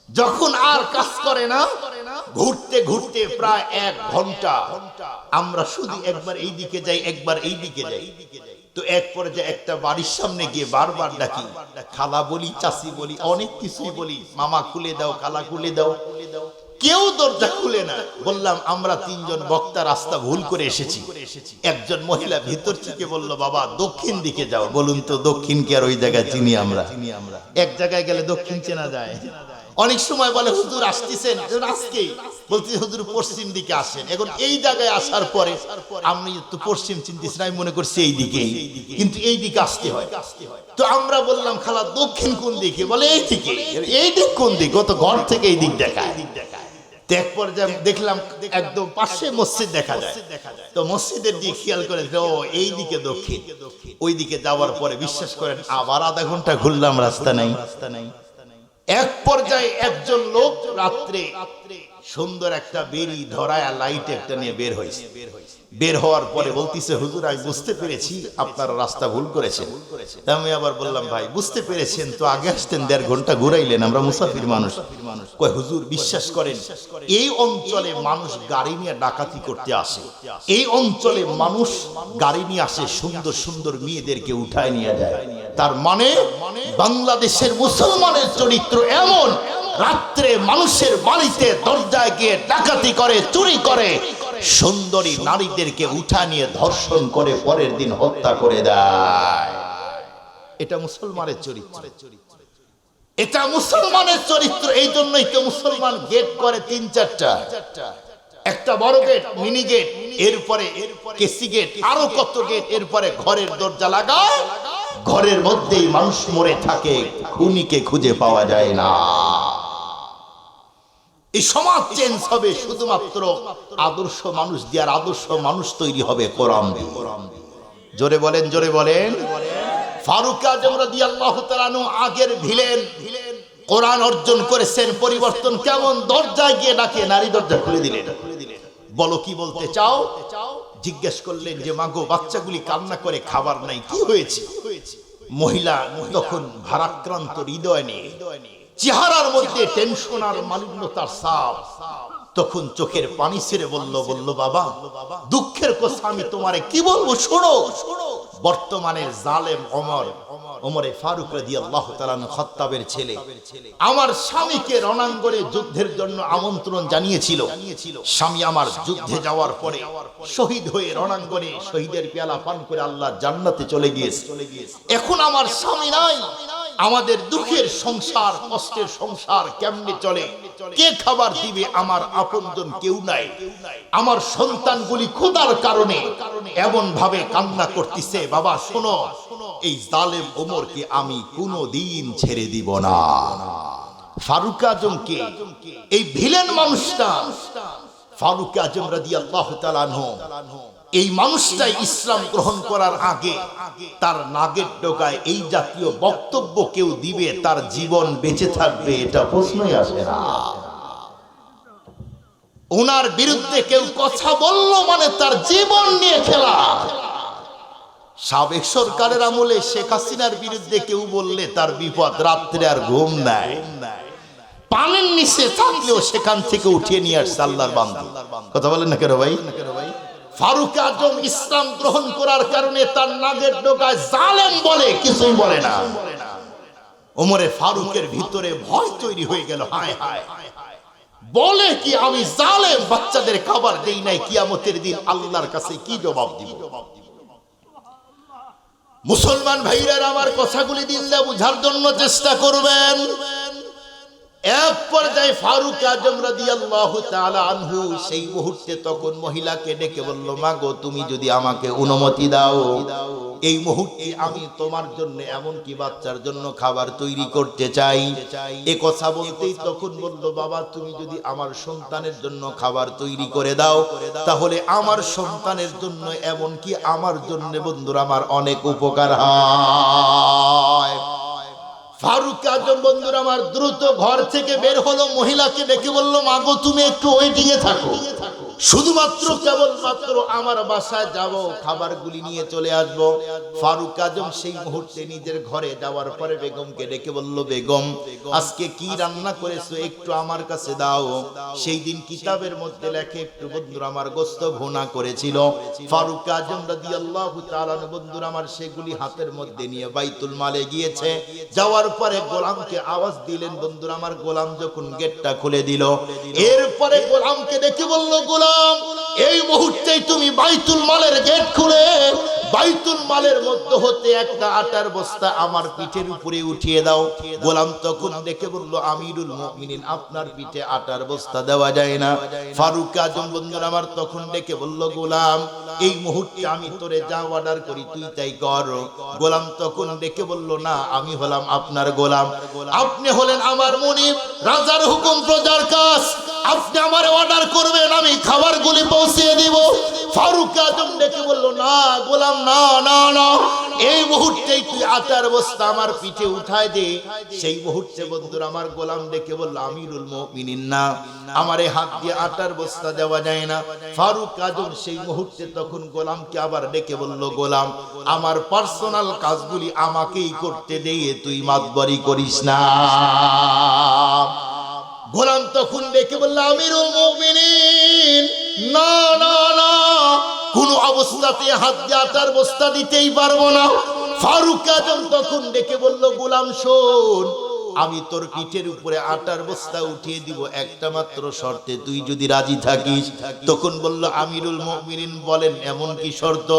যখন আর কাজ করে না, ঘুরতে ঘুরতে প্রায় 1 ঘন্টা আমরা শুধু একবার এই দিকে যাই, একবার এই দিকে যাই। তো এক পর্যায়ে একটা বাড়ির সামনে গিয়ে বারবার ডাকি, খালা বলি, চাচি বলি, অনেক কিছুই বলি, মামা খুলে দাও, খালা খুলে দাও, কেউ দরজা খুলে না। বললাম আমরা 3 জন বক্তা রাস্তা ভুল করে এসেছি। একজন মহিলা ভিতর থেকে বলল, বাবা দক্ষিণ দিকে যাও। বলুন তো দক্ষিণ কি আর ওই জায়গায় চিনি আমরা? এক জায়গায় গেলে দক্ষিণ চেনা যায়। অনেক সময় বলে হুজুর আসতেছেন, আজকে বলছি হুজুর পশ্চিম দিকে আসেন। এখন এই জায়গায় আসার পরে আমি তো পশ্চিম চিনতেছি না, আমি মনে করছি এই দিকে, কিন্তু এই দিকে আসতে হয়। তো আমরা বললাম, খালা দক্ষিণ কোন দিকে? বলে এই দিকে। এই দিক কোন দিক? ও তো ঘর থেকে এই দিক দেখায়। এক পর্যায়ে দেখলাম একদম পাশে মসজিদ দেখা যায়। তো মসজিদের দিকে খেয়াল করে, ও এই দিকে দক্ষিণ। ওই দিকে যাওয়ার পরে বিশ্বাস করেন আবার আধা ঘন্টা ঘুরলাম, রাস্তা নাই। এক পর্যায়ে একজন লোক রাত্রে সুন্দর একটা বেরি ধরায় লাইট একটা নিয়ে বের হয়েছে। বের হওয়ার পরে বলতিছে, হুজুর আমি বুঝতে পেরেছি আপনারা রাস্তা ভুল করেছেন। আমি আবার বললাম, ভাই বুঝতে পেরেছেন তো আগে আসতেন, 1.5 ঘন্টা ঘুরাইলেন, আমরা মুসাফির মানুষ। কয় হুজুর বিশ্বাস করেন, এই অঞ্চলে মানুষ গাড়ি নিয়ে ডাকাতি করতে আসে। এই অঞ্চলে মানুষ গাড়ি নিয়ে আসে, সুন্দর সুন্দর মেয়েদেরকে উঠায় নিয়ে যায়। তার মানে বাংলাদেশের মুসলমানের চরিত্র এমন, রাত্রে মানুষের বাড়িতে দরজায় গিয়ে ডাকাতি করে, চুরি করে, সুন্দরী নারীদেরকে উঠা নিয়ে ধর্ষণ করে পরের দিন হত্যা করে দেয়। এটা মুসলমানের চরিত্র, এটা মুসলমানের চরিত্র। এই জন্যই তো মুসলমান গেট করে 3-4টা, একটা বড় গেট, মিনি গেট, এরপরে কেসি গেট, আরো কত গেট, এরপরে ঘরের দরজা লাগায়। ঘরের মধ্যেই মানুষ মরে থাকে, খুনিকে খুঁজে পাওয়া যায় না। এই সমাজ চেঞ্জ হবে শুধুমাত্র আদর্শ মানুষ দিয়ে, আর আদর্শ মানুষ তৈরি হবে কোরআন দিয়ে। জোরে বলেন, জোরে বলেন। ফারুক আজম রাদিয়াল্লাহু তাআলা আনহু আগের ভিলেন, কোরআন অর্জন করেছেন। পরিবর্তন কেমন? দরজায় গিয়ে ডাকে, নারী দরজা খুলে দিলেন। বলো কি বলতে চাও? জিজ্ঞেস করলেন যে মাগো বাচ্চাগুলি কান্না করে, খাবার নাই, কি হয়েছে? মহিলা তখন ভারাক্রান্ত হৃদয় নিয়ে, চেহারার মধ্যে টেনশন আর মালিন্যতার ছাপ, তখন চোখের পানি ছেড়ে বলল, বাবা দুঃখের কথা আমি তোমারে কি বলবো, শোনো। বর্তমানের জালেম ওমরে ফারুক রাদিয়াল্লাহু তাআলা খাত্তাবের ছেলে আমার স্বামীকে রণাঙ্গনে যুদ্ধের জন্য আমন্ত্রণ জানিয়েছিল। স্বামী আমার যুদ্ধে যাওয়ার পরে শহীদ হয়ে রণাঙ্গনে শহীদের পেয়ালা পান করে আল্লাহ জান্নাতে চলে গিয়েছে। এখন আমার স্বামী নাই, আমাদের দুঃখের সংসার, কষ্টের সংসার কেমনে চলে? কে খাবার দিবে? আমার আপনজন কেউ নাই। আমার সন্তানগুলি ক্ষুধার কারণে এমন ভাবে কান্না করতেছে। বাবা শোনো, এই জালেম ওমরকে আমি কোনোদিন ছেড়ে দিব না। ফারুক আজমকে, এই ভিলেন মানুষটা ফারুক আজম রাদিয়াল্লাহু তাআলা আনহু, এই মানুষটাই ইসলাম গ্রহণ করার আগে তার নাগের ডগায় এই জাতীয় বক্তব্য কেউ দিবে, তার জীবন বেঁচে থাকবে এটা প্রশ্নই আসে না। ওনার বিরুদ্ধে কেউ কথা বলল মানে তার জীবন নিয়ে খেলা। সাবেক সরকারের আমলে শেখ হাসিনার বিরুদ্ধে কেউ বললে তার বিপদ, রাত্রে আর ঘুম নাই। পানির নিচে থাকলেও সেখান থেকে উঠিয়ে নিয়ে আসছে আল্লাহর বান্দা। কথা বলেন না কেন ভাই? ফারুক আজম ইসলাম গ্রহণ করার কারণে তার নাগের ডোকায় জালেম বলে কিছুই বলে না। ওমরে ফারুকের ভিতরে ভয় তৈরি হয়ে গেল, হায় হায়, বলে কি আমি জালেম, বাচ্চাদের খাবার দেই নাই, কিয়ামতের দিন আল্লাহর কাছে কি জবাব দিব? মুসলমান ভাইরা আমার কথাগুলি দিলে বুঝার জন্য চেষ্টা করবেন। এক পর্যায়ে ফারুক আজম রাদিয়াল্লাহু তাআলা আনহু সেই মুহূর্তে তখন মহিলাকে ডেকে বলল, মা গো, তুমি যদি আমাকে অনুমতি দাও, এই মুহূর্তে আমি তোমার জন্য এমন কি বাচ্চার জন্য খাবার তৈরি করতে চাই। এ কথা বলতেই তখন বলল, বাবা, তুমি যদি আমার সন্তানের জন্য খাবার তৈরি করে দাও, তাহলে আমার সন্তানের জন্য এমন কি আমার জন্য বন্ধুরা আমার অনেক উপকার হয়। ফারুক আজম বন্ধুরা আমার দ্রুত ঘর থেকে বের হলো, মহিলাকে ডেকে বলল, মা গো, তুমি একটু ওয়েটিং এ থাকো, শুধুমাত্র কেবলমাত্র আমার বাসায় যাব, খাবারগুলি নিয়ে চলে আসবো। ফারুক আজম সেই মুহূর্তে নিজের ঘরে যাওয়ার পরে বেগমকে ডেকে বলল, বেগম, আজকে কি রান্না করেছো একটু আমার কাছে দাও। সেই দিন কিতাবের মধ্যে লেখে একটু বন্ধুরা আমার গোশত ভুনা করেছিল। ফারুক আজম রাদিয়াল্লাহু তাআলা বন্ধুরা আমার সেগুলি হাতের মধ্যে নিয়ে বাইতুল মালে গিয়েছে। যাওয়ার পরে গোলামকে আওয়াজ দিলেন বন্ধুরা আমার, গোলাম যখন গেটটা খুলে দিল, এরপরে গোলামকে ডেকে বলল, গোলাম, এই মুহূর্তেই তুমি বাইতুল মালের গেট খুলে বাইতুল মালের মধ্যে হতে একটা আটার বস্তা আমার পিঠের উপরে উঠিয়ে দাও। গোলাম তখন দেখে বলল, আমিরুল মুমিনিন, আপনার পিঠে আটার বস্তা দেওয়া যায় না। ফারুক আজম বন্ধুরা আমার তখন ডেকে বলল, গোলাম, এই মুহূর্তে আমি তোরে যা অর্ডার করি তুই তাই কর। গোলাম তখন ডেকে বলল, না, আমি হলাম আপনার গোলাম, আপনি হলেন আমার মুনিব, রাজার হুকুম প্রজার কাজ, আপনি আমার অর্ডার করবেন, আমি খাবারগুলি পৌঁছে দিব। ফারুক আজম ডেকে বলল, না গোলাম, না না না, এই মুহূর্তেই তুই আটার বস্তা আমার পিঠে উঠায় দে। সেই মুহূর্তে বন্ধুরা আমার গোলাম ডেকে বলল, আমিরুল মুমিনিন, না, আমারে হাত দিয়ে আটার বস্তা দেওয়া যায় না। ফারুক আজম সেই মুহূর্তে তখন গোলামকে আবার ডেকে বলল, গোলাম, আমার পার্সোনাল কাজগুলি আমাকেই করতে দে, তুই মাতবরি করিস না। গোলাম তখন ডেকে বলল, আমিরুল মুমিনিন, না না না, কোন অবস্থাতে হাত দিয়ে আটার বস্তা দিতেই পারবো না। ফারুক আজম তখন ডেকে বলল, গোলাম শোন, আমি তোর পিঠের উপরে আটার বস্তা উঠিয়ে দিব একটা মাত্র শর্তে, তুই যদি রাজি থাকিস। তখন বলল, আমিরুল মুমিনিন বলেন, এমন কি শর্ত?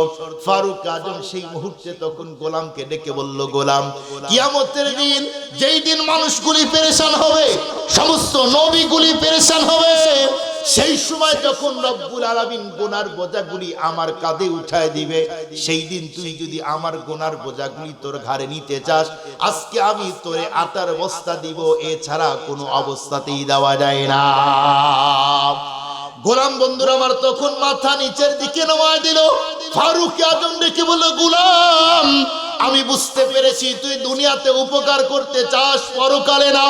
ফারুক আজম সেই মুহূর্তে তখন গোলামকে ডেকে বলল, গোলাম, কিয়ামতের দিন, যেই দিন মানুষগুলি পেরেশান হবে, সমস্ত নবীগুলি পেরেশান হবে, সেই সময় যখন রব্বুল আলামিন গুনার বোঝাগুলি আমার কাঁধে উঠায় দিবে, সেই দিন তুই যদি আমার গুনার বোঝাগুলি তোর ঘাড়ে নিতে চাস, আজকে আমি তোরে আটার বস্তা দিব, এছাড়া কোনো অবস্থাতেই দেওয়া যায় না। গোলাম বন্ধুরা আমার তখন মাথা নিচের দিকে নামায় দিল। ফারুক আজম ডেকে বলল, গোলাম, আমি বুঝতে পেরেছি তুই দুনিয়াতে উপকার করতে চাস, পরকালে না।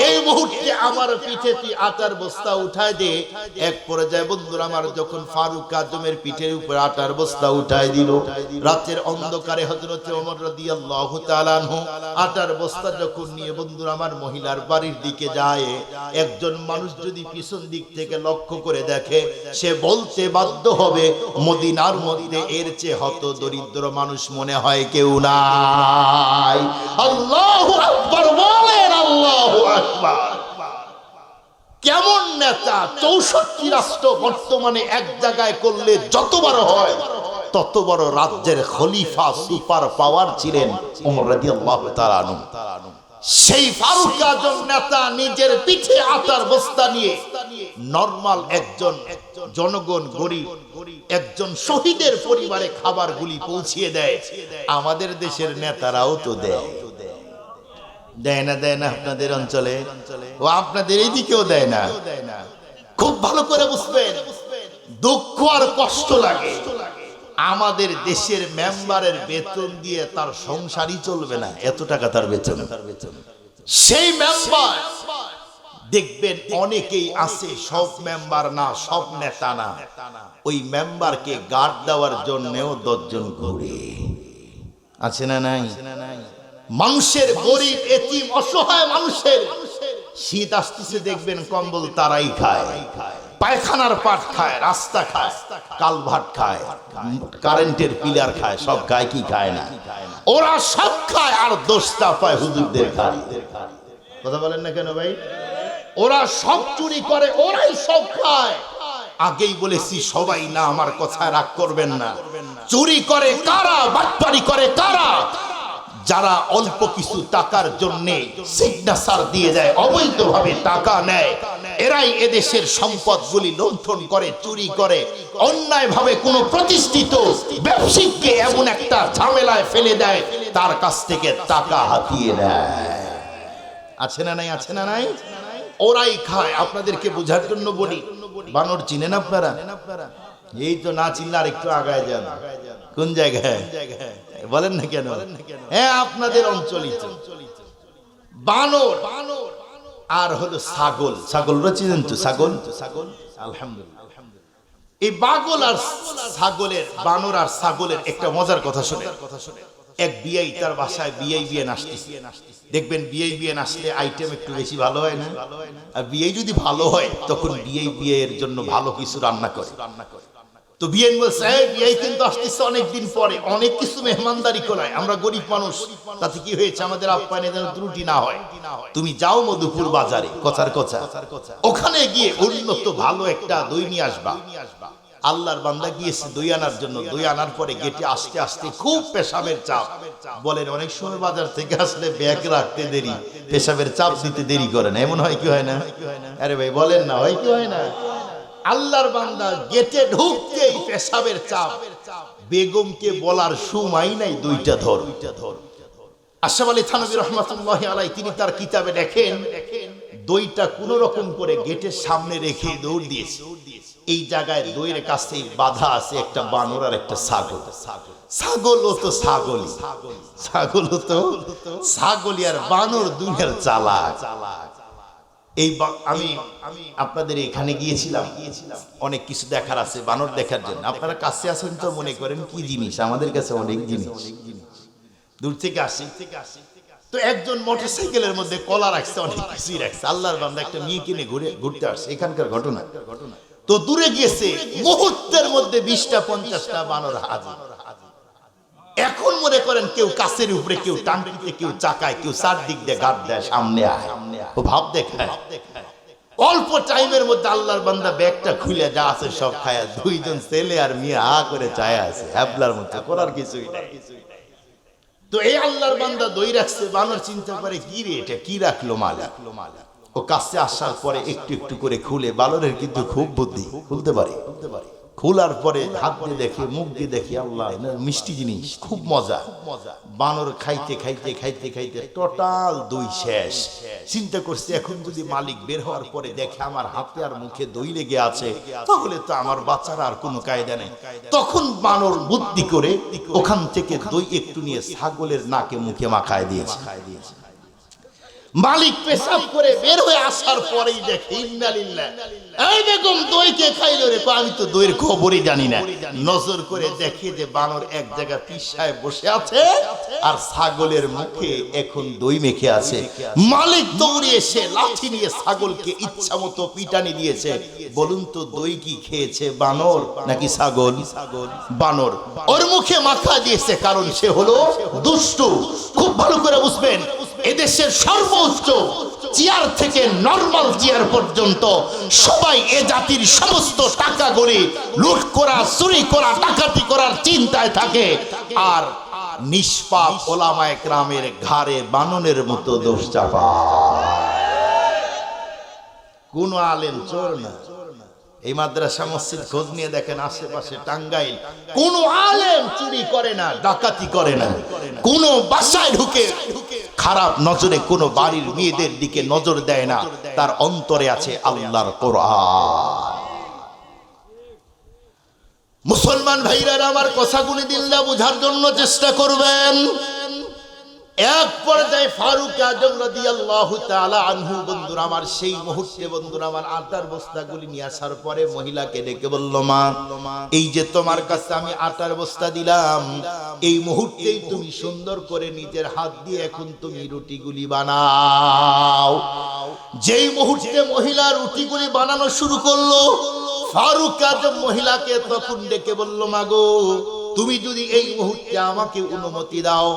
এই মুহূর্তে আমার পিঠে তুই আটার বস্তা উঠায় দে। এক পর্যায়ে বন্ধুরা আমার যখন ফারুক আজমের পিঠের উপর আটার বস্তা উঠায় দিল, রাতের অন্ধকারে হযরত ওমর রাদিয়াল্লাহু তাআলা আনহু আটার বস্তা যখন নিয়ে বন্ধুরা আমার মহিলার বাড়ির দিকে যায়, একজন মানুষ যদি পিছন দিক থেকে লক্ষ্য করে দেখে, সে বলতে বাধ্য হবে, মদিনার মধ্যে এর চেয়ে হত দরিদ্র মানুষ মনে হয় কেউ নাই। আল্লাহু আকবার বলেন, আল্লাহু আকবার। কেমন নেতা! 64 রাষ্ট্র বর্তমানে এক জায়গায় করলে যত বড় হয়, তত বড় রাজ্যের খলিফা, সুপার পাওয়ার ছিলেন ওমর রাদিয়াল্লাহু তাআলা আনহু। সেই ফারুক আজম নেতা নিজের পিঠে আটার বস্তা নিয়ে নরমাল একজন জনগণ, গরিব একজন শহীদের পরিবারে খাবারগুলি পৌঁছিয়ে দেয়। আমাদের দেশের নেতারাও তো দেয়, দেয় না? দেয় না আপনাদের অঞ্চলে? ও আপনাদের এইদিকেও দেয় না? খুব ভালো করে বুঝবেন, দুঃখ আর কষ্ট লাগে। আমাদের দেশের মেম্বারের বেতন দিয়ে তার সংসারই চলবে না, এত টাকা তার বেতন। সেই মেম্বার দেখবেন অনেকেই আছে, সব মেম্বার না, সব নেতা না, ওই মেম্বারকে গার্ড দেওয়ার জন্যও 10 জন ঘুরে। আছে না নাই? মানুষের গরিব এতিম অসহায় মানুষের শীত আসতেছে দেখবেন কম্বল তারাই খায়, পায়খানার পাট খায়, রাস্তা খায়, কালভার্ট খায়, কারেন্টের পিলার খায়, সব খায় কি খায় না? ওরা সব খায় আর দোষটা পায় হুজুরদের খায়। কথা বলেন না কেন ভাই? ওরা সব চুরি করে, ওরাই সব খায়। আগেই বলেছি সবাই না, আমার কথায় রাগ করবেন না। চুরি করে কারা? বাটপারি করে কারা? যারা অল্প কিছু টাকার জন্য সিগনেচার দিয়ে যায়, অবৈধভাবে টাকা নেয়, এরাই এদেশের সম্পদগুলি লুণ্ঠন করে, চুরি করে, অন্যায়ভাবে কোনো প্রতিষ্ঠিত ব্যবসায়ীকে এমন একটা ঝামেলায় ফেলে দেয়, তার কাছ থেকে টাকা হাতিয়ে নেয়। আছে না নাই? আছে না নাই? ওরাই খায়। আপনাদেরকে বোঝার জন্য বলি, বানর চিনেন আপনারা? এই তো না চিনলে আর একটু আগায় যান। কোন জায়গায় বলেন না কেন? হ্যাঁ, আপনাদের অঞ্চলই তো। বানর আর হলো ছাগল। ছাগলরা চিনেন তো? ছাগল, আলহামদুলিল্লাহ। এই বাগল আর ছাগলের, বানর আর ছাগলের একটা মজার কথা শুনে। এক বিয়ে তার বাসায় বিয়ে নাচতেছে। দেখবেন বিয়ে আসলে আইটেম একটু বেশি ভালো হয় না? আর বিয়ে যদি ভালো হয় তখন বিয়ের জন্য ভালো কিছু রান্না করে। তো বিয়ে বলছে, বিয়ে কিন্তু আসতেছে অনেকদিন পরে, অনেক কিছু মেহমানদারি করায়, আমরা গরিব মানুষ, তাতে কি হয়েছে, আমাদের আপ্যায়নে যেন ত্রুটি না হয়। তুমি যাও মধুপুর বাজারে, কথার কথা, ওখানে গিয়ে উন্নত ভালো একটা দই নিয়ে আসবা। আল্লাহর বান্দা গিয়েছে দই আনার জন্য। দই আনার পরে গেটে আসতে আসতে খুব পেশাবের চাপ। বলেন অনেক সময় বাজার থেকে আসলে ব্যাগ রাখতে দেরি, পেশাবের চাপ দিতে দেরি করে না, এমন হয় কি হয় না? আরে ভাই বলেন না, হয় কি হয় না? আল্লাহর বান্দা গেটে ঢুকতেই পেশাবের চাপ, বেগমকে বলার সময় নাই, দুইটা ধর। আশরাফ আলী থানভী রাহমাতুল্লাহি আলাইহি তিনি তার কিতাবে দেখেন, দইটা কোন রকম করে গেটের সামনে রেখে দৌড় দিয়েছে। এই জায়গায় দইয়ের কাছে বাধা আছে একটা বানর আর একটা ছাগল। ছাগলও তো ছাগলই, ছাগলও তো ছাগলই, আর বানর দুনিয়ার চালাক। এই আমি আপনাদের এখানে গিয়েছিলাম, অনেক কিছু দেখার আছে, বানর দেখার জন্য। আপনারা কাছে আসেন তো মনে করেন কি জিনিস, আমাদের কাছে অনেক জিনিস। দূর থেকে আসি তো একজন মোটরসাইকেলের মধ্যে কলা রাখছে, অনেক কিছুই রাখছে। আল্লাহর বান্দা একটা মেয়ে কিনে ঘুরতে আসছে, এখানকার ঘটনা। তো দূরে গিয়েছে, মুহূর্তের মধ্যে 20টা 50টা বানর হাজির। এখন মনে করেন কেউ কাছের উপরে, কেউ টাঙ্কিতে, কেউ চাকায়, কেউ চারদিক দিয়ে গার্ড দেয়, সামনে আয়, ও ভাব দেখায়। অল্প টাইমের মধ্যে আল্লাহর বান্দা ব্যাগটা খুলে যা আছে সব খায়া, দুইজন ছেলে আর মেয়ে হা করে চায় আছে, হ্যাবলার মধ্যে করার কিছুই নাই। তো এই আল্লাহর বান্দা দই রাখছে, বানর চিন্তা করে কি রে এটা কি রাখলো মালা। ও কাছে আসার পরে একটু একটু করে খুলে, বানরের কিন্তু খুব বুদ্ধি, খুলতে পারে। খোলার পরে হাত দিয়ে দেখে, মুখ দিয়ে দেখে, আল্লাহ মিষ্টি জিনিস, খুব মজা। বানর খাইতে খাইতে খাইতে খাইতে টোটাল দই শেষ। চিন্তা করছে এখন যদি মালিক বের হওয়ার পরে দেখে আমার হাতে আর মুখে দই লেগে আছে, তাহলে তো আমার বাচ্চার আর কোনো কায়দা নেই। তখন বানর বুদ্ধি করে ওখান থেকে দই একটু নিয়ে ছাগলের নাকে মুখে মাখায় দিয়েছে। মালিক পেশাব করে বের হয়ে আসার পরেই দেখে, ইন্নালিল্লাহ, এই বেগম দই কে খাইলো রে? আমি তো দইয়ের খবরই জানি না। নজর করে দেখে যে বানর এক জায়গায় পিছায় বসে আছে আর ছাগলের মুখে এখন দই মেখে আছে। মালিক দৌড়ে এসে লাঠি নিয়ে ছাগলকে ইচ্ছা মতো পিটানি দিয়েছে। বলুন তো দই কি খেয়েছে, বানর নাকি ছাগল? বানর। ওর মুখে মাখা দিয়েছে, কারণ সে হলো দুষ্টু। খুব ভালো করে বুঝবেন, এদেশের সর্বোচ্চ চেয়ার থেকে নরমাল চেয়ার পর্যন্ত সবাই এ জাতির সমস্ত টাকাগুলি লুট করা, চুরি করা, ডাকাতি করার চিন্তায় থাকে। আর নিষ্পাপ ওলামায়ে কেরামের ঘাড়ে বাননের মতো দোষ চাপা। কোন আলেম চোর না। এই মাদ্রাসা মসজিদ খোঁজ নিয়ে দেখেন, আশেপাশে টাঙ্গাইল কোন আলেম চুরি করে না, ডাকাতি করে না, কোন বাসায় ঢুকে খারাপ নজরে কোন বাড়ির মেয়েদের দিকে নজর দেয় না। তার অন্তরে আছে আল্লাহর কোরআন। মুসলমান ভাইরা আমার কথাগুলি দিল্লা বোঝার জন্য চেষ্টা করবেন। এক পর্যায়ে ফারুক আজম রাদিয়াল্লাহু তাআলা আনহু বন্ধুরা আমার সেই মুহূর্তে বন্ধুরা আমার আটার বস্তাগুলি নিয়ে আসার পরে মহিলাকে ডেকে বলল, মা এই যে তোমার কাছে আমি আটার বস্তা দিলাম, এই মুহূর্তেই তুমি সুন্দর করে নিজের হাত দিয়ে এখন তুমি রুটিগুলি বানাও। যেই মুহূর্তে মহিলা রুটিগুলি বানানো শুরু করলো, ফারুক আজম মহিলাকে তখন ডেকে বলল, মাগো তুমি যদি এই মুহূর্তে আমাকে অনুমতি দাও,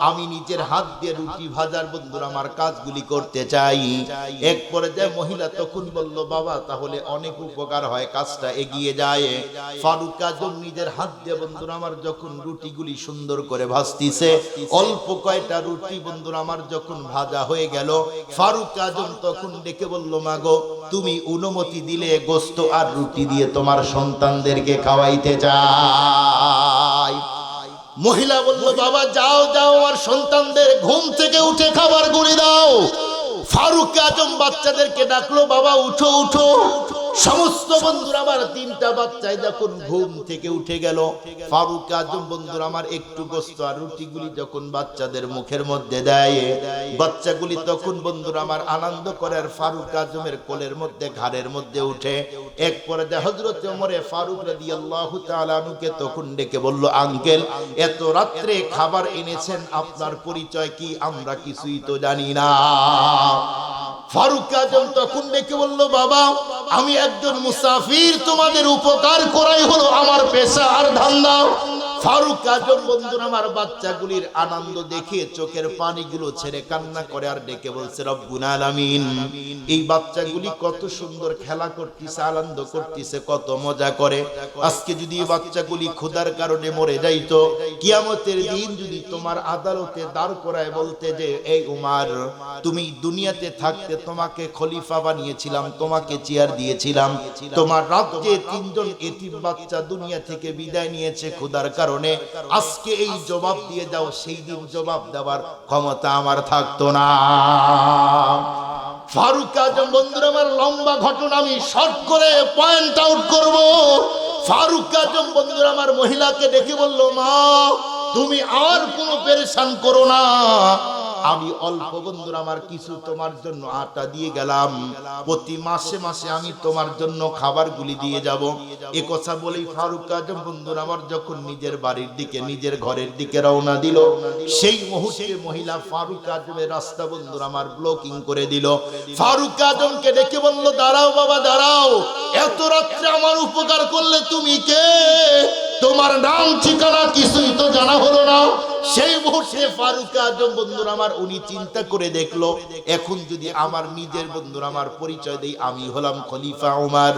আমি নিজের হাত দিয়ে রুটি ভাজার বন্ধুরা আমার কাজগুলি করতে চাই। এক পর্যায়ে মহিলা তখন বলল, বাবা তাহলে অনেক উপকার হয়, কাজটা এগিয়ে যায়। ফারুক আজম নিজের হাত দিয়ে বন্ধুরা আমার যখন রুটিগুলি সুন্দর করে ভাজতিছে, অল্প কয়টা রুটি বন্ধুরা আমার যখন ভাজা হয়ে গেল, ফারুক আজম তখন ডেকে বলল, মাগো তুমি অনুমতি দিলে গোশত আর রুটি দিয়ে তোমার সন্তানদেরকে খাওয়াইতে চাই। মহিলা বলল, বাবা যাও যাও, আর সন্তানদের ঘুম থেকে উঠে খাবার গুলি দাও। ফারুক আজম বাচ্চাদেরকে ডাকলো, বাবা উঠো উঠো। সমস্ত বন্ধুরা আমার তিনটা বাচ্চাই যখন ঘুম থেকে উঠে গেল, ফারুক আজম বন্ধুরা আমার একটু গোশত আর রুটিগুলি যখন বাচ্চাদের মুখের মধ্যে দেয়, বাচ্চাগুলি তখন বন্ধুরা আমার আনন্দ করে আর ফারুক আজমের কোলের মধ্যে ঘাড়ের মধ্যে উঠে। এক পর্যায়ে হযরত ওমর ফারুক রাদিয়াল্লাহু তাআলা আনহুকে তখন ডেকে বলল, আঙ্কেল এত রাত্রে খাবার এনেছেন, আপনার পরিচয় কি? আমরা কিছুই তো জানি না। ফারুক আজম তখন ডেকে বলল, বাবা আমি একজন মুসাফির, তোমাদের উপকার করাই হলো আমার পেশা আর ধান্দা। ফারুক আজম বন্ধুরা আমার বাচ্চাগুলির আনন্দ দেখে চোখের পানিগুলো ছেড়ে কান্না করে আর ডেকে বলছে, রব্বুল আলামিন এই বাচ্চাগুলি কত সুন্দর খেলা করতেছে, আনন্দ করতেছে, কত মজা করে। আজকে যদি এই বাচ্চাগুলি ক্ষুধার কারণে মরে যাইতো, কিয়ামতের দিন যদি তোমার আদালতে দাঁড় করায় বলতে যে এই উমার তুমি দুনিয়াতে থাকতে তোমাকে খলিফা বানিয়েছিলাম, তোমাকে চেয়ার দিয়েছিলাম, তোমার রাজ্যে তিনজন এতিম বাচ্চা দুনিয়া থেকে বিদায় নিয়েছে ক্ষুধার কারণে, আজকে এই জবাব দিয়ে যাও, সেই দিন জবাব দেওয়ার ক্ষমতা আমার থাকতো না। ফারুক আজম বন্ধুরা আমার লম্বা ঘটনা আমি শর্ট করে পয়েন্ট আউট করব। ফারুক আজম বন্ধুরা আমার মহিলাকে ডেকে বলল, মা তুমি আর কোনো পেরেশান করো না, আমি অল্প বন্ধুরা আমার কিছু তোমার জন্য আটা দিয়ে গেলাম, প্রতি মাসে মাসে আমি তোমার জন্য খাবারগুলি দিয়ে যাব। এ কথা বলেই ফারুক আজম বন্ধুরা আমার যখন নিজের বাড়ির দিকে নিজের ঘরের দিকে রওনা দিল, সেই মুহূর্তে মহিলা ফারুক আজমের রাস্তা বন্ধুরা আমার ব্লকিং করে দিল। ফারুক আজমকে ডেকে বলল, দাঁড়াও বাবা দাঁড়াও, এত রাত্রে আমার উপকার করলে তুমি কে? তোমার নাম ঠিকানা কিছুই তো জানা হলো না। সেই মুহূর্তে ফারুক আজম বন্ধুরা আমার উনি চিন্তা করে দেখলো, এখন যদি আমার নিজের বন্ধুরা আমার পরিচয় দেই, আমি হলাম খলিফা ওমর,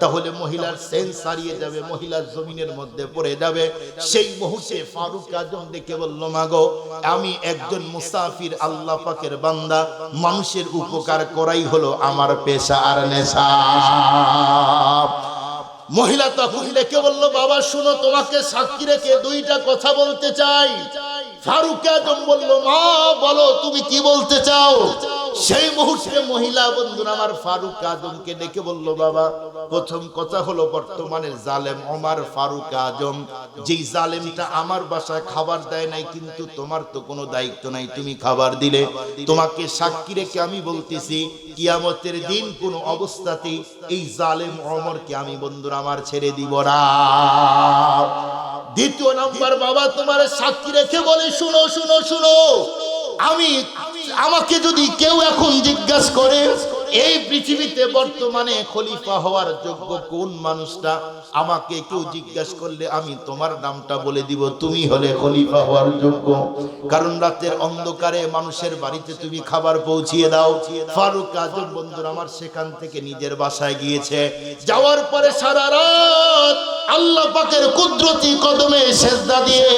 তাহলে মহিলার সেন্স হারিয়ে যাবে, মহিলার জমিনের মধ্যে পড়ে যাবে। সেই মুহূর্তে ফারুক আজম দেখে বলল, মাগো আমি একজন মুসাফির, আল্লাহ পাকের বান্দা, মানুষের উপকার করাই হলো আমার পেশা আর নেশা। মহিলা তখন ডেকে বলল, বাবা শুনো, তোমাকে সাক্ষী রেখে দুইটা কথা বলতে চাই। ফারুক আজম বলল, মা বলো তুমি কি বলতে চাও? সেই মুহূর্তে মহিলা বন্ধুরা আমার ফারুক আজমকে ডেকে বলল, বাবা প্রথম কথা হলো বর্তমানে জালেম ওমর ফারুক আজম, যেই জালেমটা আমার বাসায় খাবার দেয় নাই, কিন্তু তোমার তো কোনো দায়িত্ব নাই, তুমি খাবার দিলে। তোমাকে সাক্ষী রেখে আমি বলতেছি, কিয়ামতের দিন কোন অবস্থাতেই এই জালেম ওমরকে আমি বন্ধুরা আমার ছেড়ে দিব না। দ্বিতীয় নাম্বার, বাবা তোমার সাক্ষী রেখে বলে, শুনো শুনো শুনো, আমাকে যদি কেউ এখন জিজ্ঞাসা করে এই পৃথিবীতে বর্তমানে খলিফা হওয়ার যোগ্য কোন মানুষটা, আমাকে কেউ জিজ্ঞাসা করলে আমি তোমার নামটা বলে দিব, তুমি হলে খলিফা হওয়ার যোগ্য। কারণ রাতের অন্ধকারে মানুষের বাড়িতে তুমি খাবার পৌঁছিয়ে দাও। ফারুক আজম বন্ধুরা আমার সেখান থেকে নিজের বাসায় গিয়েছে, যাওয়ার পরে সারা রাত আল্লাহ পাকের কুদরতি কদমে সেজদা দিয়ে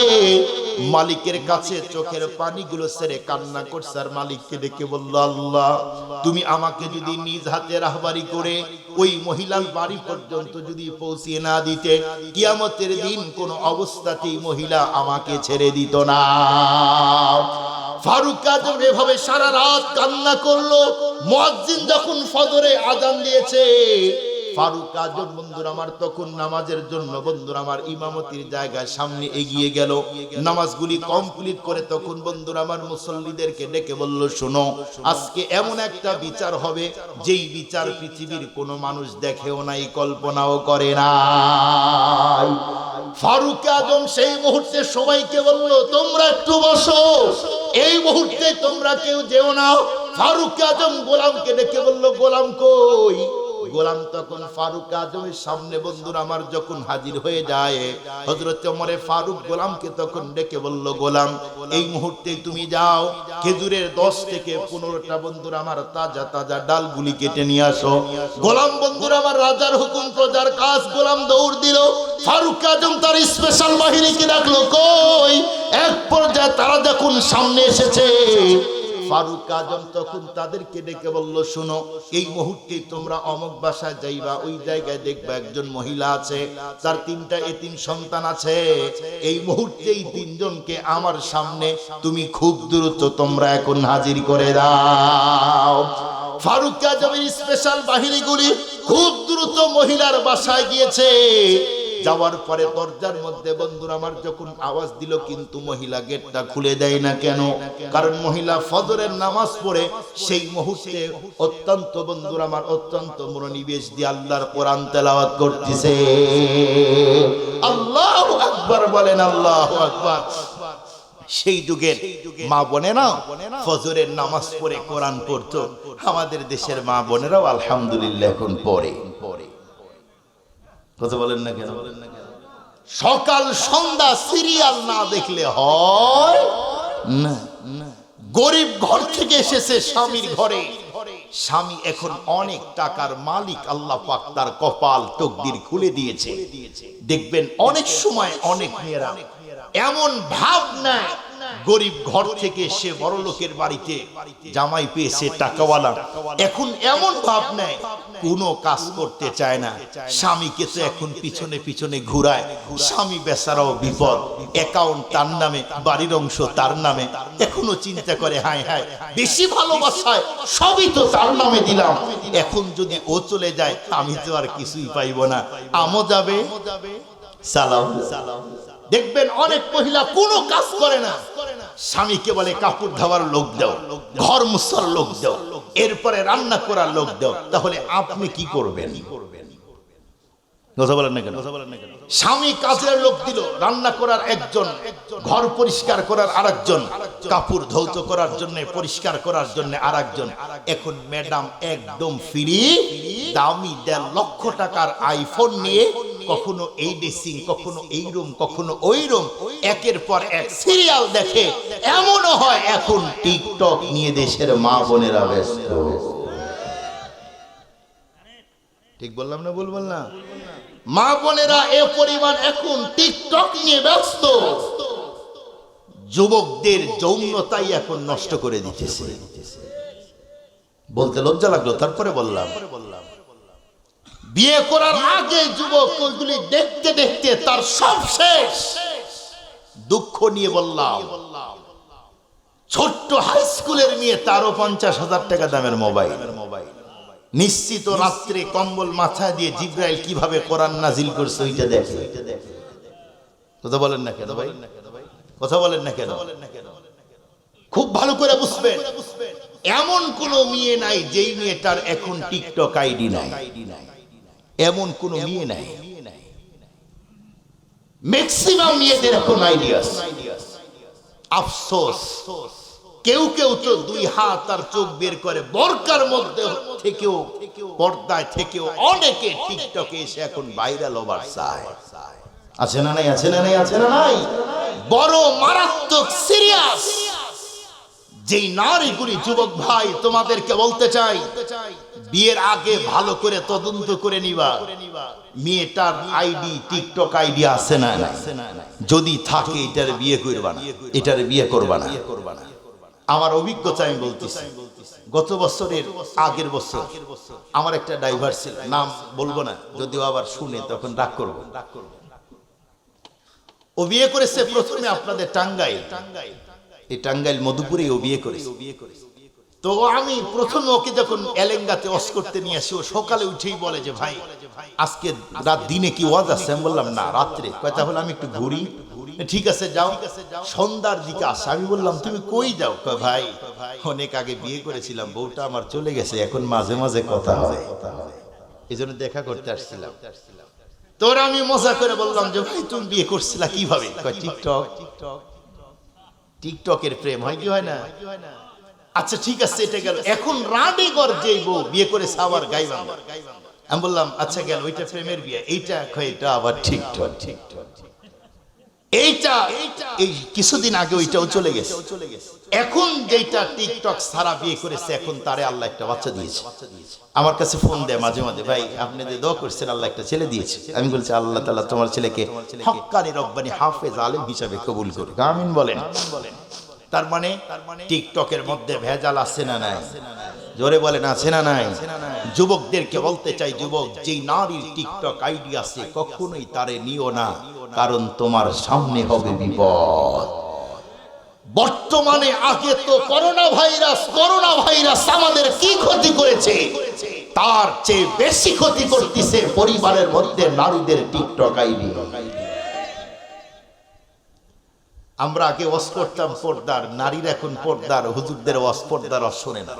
মালিকের কাছে চোখের পানিগুলো ছেড়ে কান্না করছে, আর মালিককে ডেকে বলল, আল্লাহ তুমি আমাকে যদি নিজ হাতে রাহবারি করে ওই মহিলার বাড়ি পর্যন্ত যদি পৌঁছিয়ে না দিতে, কিয়ামতের দিন কোন অবস্থাতেই মহিলা আমাকে ছেড়ে দিত না। ফারুক আজম এভাবে সারা রাত কান্না করলো। মুয়াজ্জিন যখন ফজরে আযান দিয়েছে, ফারুক আজম বন্ধুরা আমার তখন নামাজের জন্য বন্ধুরা আমার ইমামতির জায়গায় সামনে এগিয়ে গেল। নামাজগুলি কমপ্লিট করে তখন বন্ধুরা আমার মুসল্লিদেরকে ডেকে বলল, শোনো, আজকে এমন একটা বিচার হবে যেই বিচার পৃথিবীর কোনো মানুষ দেখেও নাই, কল্পনাও করে নাই। ফারুক আজম সেই মুহূর্তে সবাইকে বলল, তোমরা একটু বসো, এই মুহূর্তে তোমরা কেউ যেও না। ফারুক আজম গোলামকে ডেকে বলল, গোলাম কই? গোলাম তখন ফারুক আজমের সামনে বন্ধুরা আমার যখন হাজির হয়ে যায়, হযরত ওমরে ফারুক গোলামকে তখন ডেকে বলল, গোলাম, এই মুহূর্তে তুমি যাও, খেজুরের 10 থেকে 15টা বন্ধুরা আমার তাজা তাজা ডালগুলি কেটে নিয়ে আসো। গোলাম বন্ধুরা আমার রাজার হুকুম, প্রজার কাজ। গোলাম দৌড় দিল। ফারুক আজম তার স্পেশাল বাহিনীকে ডাকলো, কই? এক পর্যায়ে তারা যখন সামনে এসেছে, ফারুক আজম তখন তাদেরকে ডেকে বলল, শোনো, এই মুহূর্তে তোমরা অমুক বাসায় যাইবা, ওই জায়গায় দেখবা একজন মহিলা আছে, তার 3টা এতিম সন্তান আছে। এই মুহূর্তেই 3 জনকে আমার সামনে তুমি খুব দ্রুত তোমরা এখন হাজির করে দাও। ফারুক আজমের স্পেশাল বাহিনীগুলি খুব দ্রুত মহিলার বাসায় গিয়েছে। যাওয়ার পরে দরজার মধ্যে বন্ধুরা আমার যখন আওয়াজ দিল, কিন্তু মহিলা গেটটা খুলে দেয় না। কেন? কারণ মহিলা ফজরের নামাজ পড়ে সেই মুহূর্তে অত্যন্ত বন্ধুরা আমার অত্যন্ত মনোনিবেশ দিয়ে আল্লাহর কোরআন তেলাওয়াত করতেছে। আল্লাহু আকবার বলেন, আল্লাহু আকবার। সেই যুগের মা বোনেরা ফজরের নামাজ পড়ে কোরআন পড়তো। আমাদের দেশের মা বোনেরাও আলহামদুলিল্লাহ এখন পড়ে। কথা বলেন না কেন? সকাল সন্ধ্যা সিরিয়াল না দেখলে হয় না। গরিব ঘর থেকে এসেছে স্বামীর ঘরে, স্বামী এখন অনেক টাকার মালিক, আল্লাহ পাক তার কপাল তকদির খুলে দিয়েছে। দেখবেন অনেক সময় অনেক মেয়েরা এমন ভাব নেয়, গরিব ঘর থেকে সে বড় লোকের বাড়িতে জামাই পেয়েছে, টাকাওয়ালা, এখন এমন ভাব নেয় কোনো কাজ করতে চায় না। স্বামীকে তো এখন পিছনে পিছনে ঘুরায়। স্বামী বেচারাও বিপদ, অ্যাকাউন্ট তার নামে, বাড়ির অংশ তার নামে। এখনো চিন্তা করে, হায় হায়, বেশি ভালোবাসায় সবই তো তার নামে দিলাম, এখন যদি ও চলে যায় আমি তো আর কিছুই পাইব না, আমও যাবে, সালাম সালাম। দেখবেন অনেক মহিলা কোনো কাজ করে না, স্বামীকে বলে কাপড় ধোয়ার লোক দাও, ঘর মুছার লোক দাও, এরপরে রান্না করার লোক দাও। তাহলে আপনি কি করবেন? কথা বলেন না কেন? স্বামী কাজের লোক দিল, রান্না করার একজন, ঘর পরিষ্কার করার আরেকজন, কাপড় ধৌত করার জন্য, পরিষ্কার করার জন্য আরেকজন। এখন ম্যাডাম একদম ফ্রি, দামি 1.5 লক্ষ টাকার আইফোন নিয়ে কখনো এই ড্রেসিং, কখনো এই রুম, কখনো ওই রুম, একের পর এক সিরিয়াল দেখে। এমনও হয় এখন টিকটক নিয়ে দেশের মা বোনেরা ব্যস্ত। ঠিক বললাম না? বলবো না? মা বোনেরা এ পরিমাণ এখন টিকটক নিয়ে ব্যস্ত, যুবকদের যৌনতাই এখন নষ্ট করে দিতেছে। বলতে লজ্জা লাগলো, তারপরে বললাম। বিয়ে করার আগে যুবক ওইগুলি দেখতে দেখতে তার সব শেষ। দুঃখ নিয়ে বললাম, ছোট্ট হাই স্কুলের মেয়ে, তারও 50,000 টাকা দামের মোবাইল। নিশ্চিত রাত্রে কম্বল মাথায় দিয়ে জিবরাইল কিভাবে কোরআন নাজিল করছে ওইটা দেখে। কথা বলেন না কেন ভাই? কথা বলেন না কেন? খুব ভালো করে বুঝবেন, এমন কোন মেয়ে নাই যেই মেয়েটার এখন টিকটক আইডি নাই, এমন কোন মেয়ে নাই। ম্যাক্সিমাম মেয়েদের এখন আইডি আছে। আফসোস, কেউ কেউ তো 2 হাত আর চোখ বের করে, বোরকার মধ্যে থেকেও, পর্দায় থেকেও অনেকে টিকটকে এসে এখন ভাইরাল হবার চায়। আছে না নাই? আছে না নাই? আছে না নাই? বড় মারাত্মক সিরিয়াস। যেই নারীগুলি, যুবক ভাই, তোমাদেরকে বলতে চাই, বিয়ের আগে ভালো করে তদন্ত করে নিবা মেয়েটার আইডি, টিকটক আইডি আছে না নাই। যদি থাকে এটার বিয়ে করবা না, এটার বিয়ে করবা না। আমার অভিজ্ঞতা আমি বলতেছি, গত বছরের আগের বছর আমার একটা ড্রাইভার ছিল, নাম বলবো না, যদিও আবার শুনে তখন রাগ করব। ও বিয়ে করেছে প্রথমে আপনাদের টাঙ্গাইল, এই টাঙ্গাইল মধুপুরে ও বিয়ে করেছে। তো আমি প্রথমে ওকে যখন এলেঙ্গাতে অস করতে নিয়ে আসি, ও সকালে উঠেই বলে যে, ভাই আজকে রাত দিনে কি ওয়াজ আছে? আমি বললাম না, রাত্রে। কয় তাহলে আমি একটু ঘুরি। ঠিক আছে যাও। সন্ধ্যার দিকে আসে। আমি বললাম তুমি কই যাও? কয় ভাই অনেক আগে বিয়ে করেছিলাম, বউটা আমার চলে গেছে, এখন মাঝে মাঝে কথা হয়, এই জন্য দেখা করতে আসছিলাম। তোর আমি মজা করে বললাম যে ভাই তুমি বিয়ে করছিলা কিভাবে? কয় টিকটক। টিকটকের প্রেম হয় কি হয় না? আচ্ছা ঠিক আছে, এটা গেল। এখন রানীগর যে বউ বিয়ে করে সাওয়ার গাইবান্ধা, আমি বললাম আচ্ছা গেল, ওইটা প্রেমের বিয়ে। এইটা এটা আবার টিকটক। এইটা এই কিছুদিন আগে ওইটাও চলে গেছে। এখন যেটা টিকটক সারা বিয়ে করেছে, এখন তারে আল্লাহ একটা বাচ্চা দিয়েছে। আমার কাছে ফোন দেয় মাঝে মাঝে, ভাই আপনি যে দোয়া করছেন আল্লাহ একটা ছেলে দিয়েছে। আমি বলছি আল্লাহ তাআলা তোমার ছেলেকে হক্কানি রব্বানি হাফেজ আলেম হিসাবে কবুল করুক, আমিন বলেন। তার মানে টিকটকের মধ্যে ভেজাল আছে না নাই? জোরে বলেন আছে না নাই? যুবকদেরকে বলতে চাই, যুবক যেই নারীর টিকটক আইডি আছে কখনোই তারে নিও না, কারণ তোমার সামনে হবে বিপদ। বর্তমানে আগে তো করোনা ভাইরাস আমাদের কি ক্ষতি করেছে, তার চেয়ে বেশি ক্ষতি করতেছে পরিবারের মধ্যে নারীদের টিকটক আইডি। আমরা আগে ওয়াজ করতাম পর্দার, নারীরা এখন পর্দার, হুজুরদের ওয়াজ পর্দার ওয়াজ শোনে না।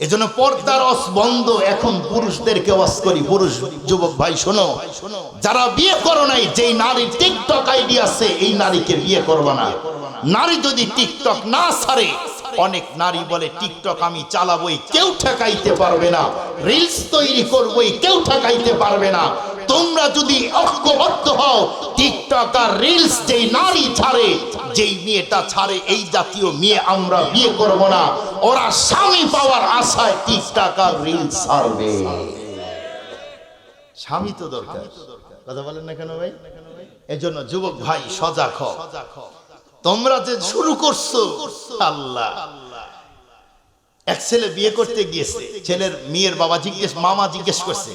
এজন্য পর্দার ওয়াজ বন্ধ। এখন পুরুষদেরকে ওয়াজ করি। পুরুষ যুবক ভাই শোনো, যারা বিয়ে করো নাই, যেই নারীর টিকটক আইডি আছে এই নারীকে বিয়ে করবে না। নারী যদি টিকটক না ছাড়ে, অনেক নারী বলে টিকটক আমি চালাবই, কেউ ঠেকাইতে পারবে না, রিলস তৈরি করবই, কেউ ঠেকাইতে পারবে না। তোমরা যদি ঐক্যবদ্ধ হও, টিকটক আর রিলস যেই নারী ছাড়ে, যেই মেয়েটা ছাড়ে, এই জাতীয় মেয়ে আমরা বিয়ে করব না। ওরা স্বামী পাওয়ার আশায় টিকটক আর রিলস ছাড়বে। স্বামী তো দরকার, কথা বলেন না কেন ভাই? এজন্য যুবক ভাই সজাগ হও। তোমরা যে শুরু করছো, আল্লাহ। এক ছেলে বিয়ে করতে গিয়েছে, ছেলের মেয়ের বাবা মামা জিজ্ঞেস করছে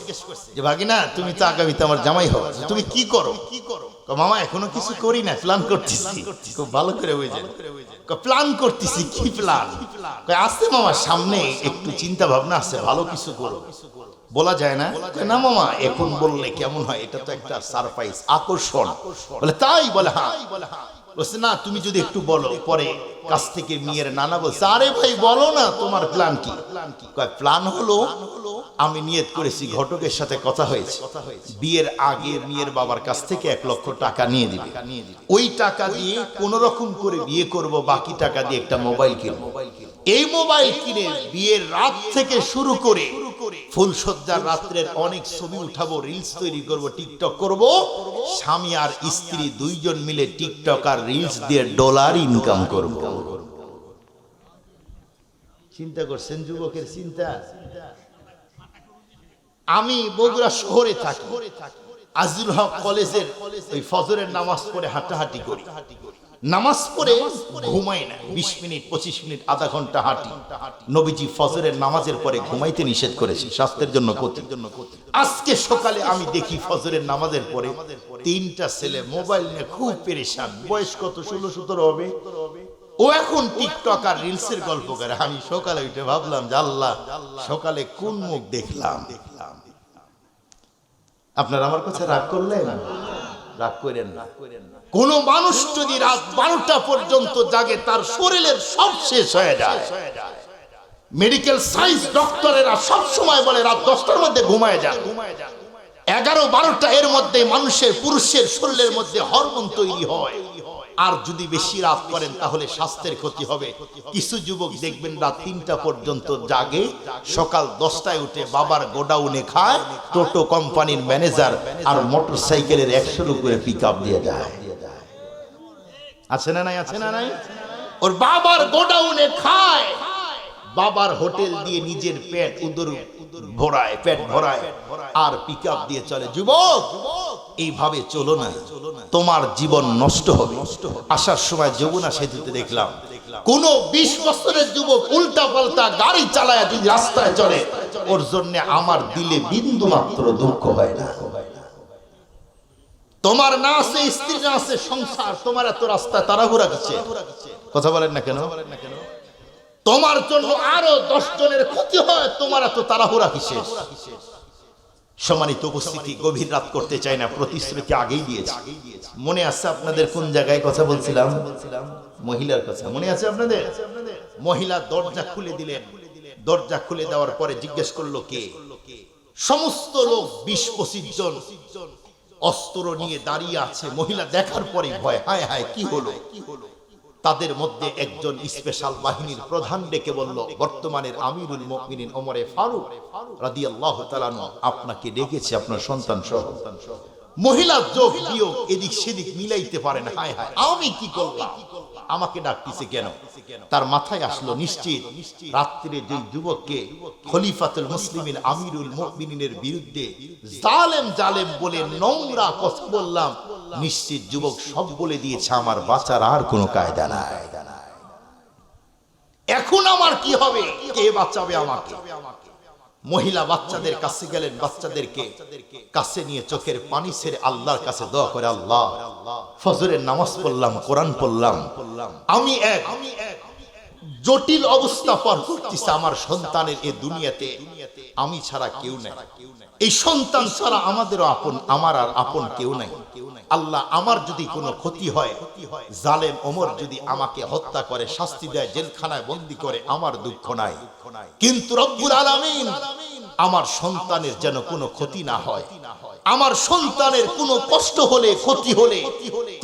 যে ভাগিনা তুমি তো আগামীতে আমার জামাই হবে, তুমি কি করো? মামা এখনো কিছু করি না, প্ল্যান করতেছি। খুব ভালো করে বুঝেন, প্ল্যান করতেছি। কি প্ল্যান? আছে মামা, সামনে একটু চিন্তা ভাবনা আছে, ভালো কিছু করো। বলা যায় না? না মামা এখন বললে কেমন হয়, এটা তো একটা সারপ্রাইজ, আকর্ষণ। বলে তাই? বলে হ্যাঁ। বলছে না তুমি যদি একটু বলো। পরে কাছ থেকে মেয়ের নানা বলছে আরে ভাই বলো না তোমার প্ল্যান কি? প্ল্যান হলো আমি নিয়ত করেছি, ঘটকের সাথে কথা হয়েছে, বিয়ের আগে মেয়ের বাবার কাছ থেকে 1 লক্ষ টাকা নিয়ে দিবে। ওই টাকা দিয়ে কোন রকম করে বিয়ে করব, বাকি টাকা দিয়ে একটা মোবাইল কিনবো। এই মোবাইল কিনে বিয়ের রাত থেকে শুরু করে ফুলসজ্জার রাত্রের অনেক ছবি উঠাবো, রিলস তৈরি করব, টিকটক করব। স্বামী আর স্ত্রী দুইজন মিলে টিকটক আর রিলস দিয়ে ডলার ইনকাম করব। চিন্তা করছেন যুবকের চিন্তা? আমি বগুড়া শহরে থাকি, আজিজুল হক কলেজের ওই ফজরের নামাজ পড়ে হাঁটাহাঁটি করি। নামাজ পড়ে ঘুমাই না, 20 মিনিট 25 মিনিট আধা ঘন্টা হাঁটি। নবীজি ফজরের নামাজের পরে ঘুমাইতে নিষেধ করেছে, স্বাস্থ্যের জন্য ক্ষতি। আজকে সকালে আমি দেখি ফজরের নামাজের পরে 3টা ছেলে মোবাইল নিয়ে খুব পেরেশান। বয়স কত? 16-17 হবে। ও এখন টিকটক আর রিলসের গল্প করে। আমি সকালে উঠে ভাবলাম যে আল্লাহ, সকালে কোন মুখ দেখলাম। আপনারা আমার কাছে রাগ করলেন? রাগ করেন না। কোন মানুষ যদি রাত 12টা পর্যন্ত জাগে, তার শরীরের সব শেষ হয়ে যায়। মেডিকেল সায়েন্স ডক্টরেরা সব সময় বলে রাত 10টার মধ্যে ঘুমায় যান। 11-12টা এর মধ্যে মানুষের, পুরুষের শরীরের মধ্যে হরমোন তৈরি হয়। আর যদি বেশি রাত করেন তাহলে স্বাস্থ্যের ক্ষতি হবে। কিছু যুবক দেখবেন রাত 3টা পর্যন্ত জাগে, সকাল 10টায় উঠে বাবার গোডাউনে খায়, টোটো কোম্পানির ম্যানেজার আর মোটরসাইকেলের 100 করে পিকআপ দিয়ে যায়। আছে না নাই? আছে না নাই? ওর বাবার গোডাউনে খায়, বাবার হোটেল দিয়ে নিজের পেট উদর ভরায়, পেট ভরায়, আর পিকআপ দিয়ে চলে। যুবক এইভাবে চলো না, তোমার জীবন নষ্ট হবে। আসার সময় যমুনা সেতুতে দেখলাম কোন 20 বছরের যুবক উল্টা পাল্টা গাড়ি চালায় যদি রাস্তায় চলে, ওর জন্য আমার দিলে বিন্দু মাত্র দুঃখ হয় না। তোমার না আছে স্ত্রী, না আছে সংসার, তোমার এত রাস্তায় তাড়াহুড়া কিসে? কথা বলেন না কেন? তোমার জন্য আরো 10 জনের ক্ষতি হয়, তোমার এত তাড়াহুড়া কিসে? সম্মানিত উপস্থিতি, গভীর রাত করতে চাই না, প্রতিশ্রুতি আগেই দিয়েছি। মনে আছে আপনাদের কোন জায়গায় কথা বলছিলাম? মহিলার কথা মনে আছে আপনাদের? মহিলা দরজা খুলে দিলেন। দরজা খুলে দেওয়ার পরে জিজ্ঞেস করলো কে? সমস্ত লোক 20-25 জন অস্ত্র নিয়ে দাঁড়িয়ে আছে। মহিলা দেখার পরে ভয়, হায় হায় কি হলো। তাদের মধ্যে একজন স্পেশাল বাহিনীর প্রধান ডেকে বলল, বর্তমানের আমিরুল মুমিনিন ওমরে ফারুক রাদিয়াল্লাহু তাআলা আপনাকে ডেকেছে, আপনার সন্তান সহ। মহিলা যোগ বিয়োগ এদিক সেদিক মিলাইতে পারে না, হায় হায় আমি কি করলাম, আমাকে ডাকতেছে কেন? তার মাথায় আসলো নিশ্চিত রাত্রে যে যুবককে খলিফাতুল মুসলিমিন আমিরুল মুমিনিনের বিরুদ্ধে জালেম জালেম বলে নোংরা কথা বললাম, নিশ্চিত যুবক সব বলে দিয়েছে, আমার বাঁচার আর কোনো কায়দা নাই। এখন আমার কি হবে? কে বাঁচাবে আমাকে? মহিলা বাচ্চাদের কাছে গেলেন, বাচ্চাদেরকে কাছে নিয়ে চোখের পানি ছেড়ে আল্লাহর কাছে দোয়া করে, আল্লাহ ফজরের নামাজ পড়লাম, কোরআন পড়লাম, আমি এক জটিল অবস্থা পার করতেছি, আমার সন্তানের এই দুনিয়াতে আমি ছাড়া কেউ নাই, এই সন্তান ছাড়া আমাদেরও আপন, আমার আর আপন কেউ নাই। আল্লাহ আমার যদি কোনো ক্ষতি হয়, জালেম ওমর যদি আমাকে হত্যা করে, শাস্তি দেয়, জেলখানায় বন্দী করে, আমার দুঃখ নাই, কিন্তু রব্বুল আলামিন আমার সন্তানের যেন কোনো ক্ষতি না হয়, আমার সন্তানের কোনো কষ্ট হলে, ক্ষতি হলে,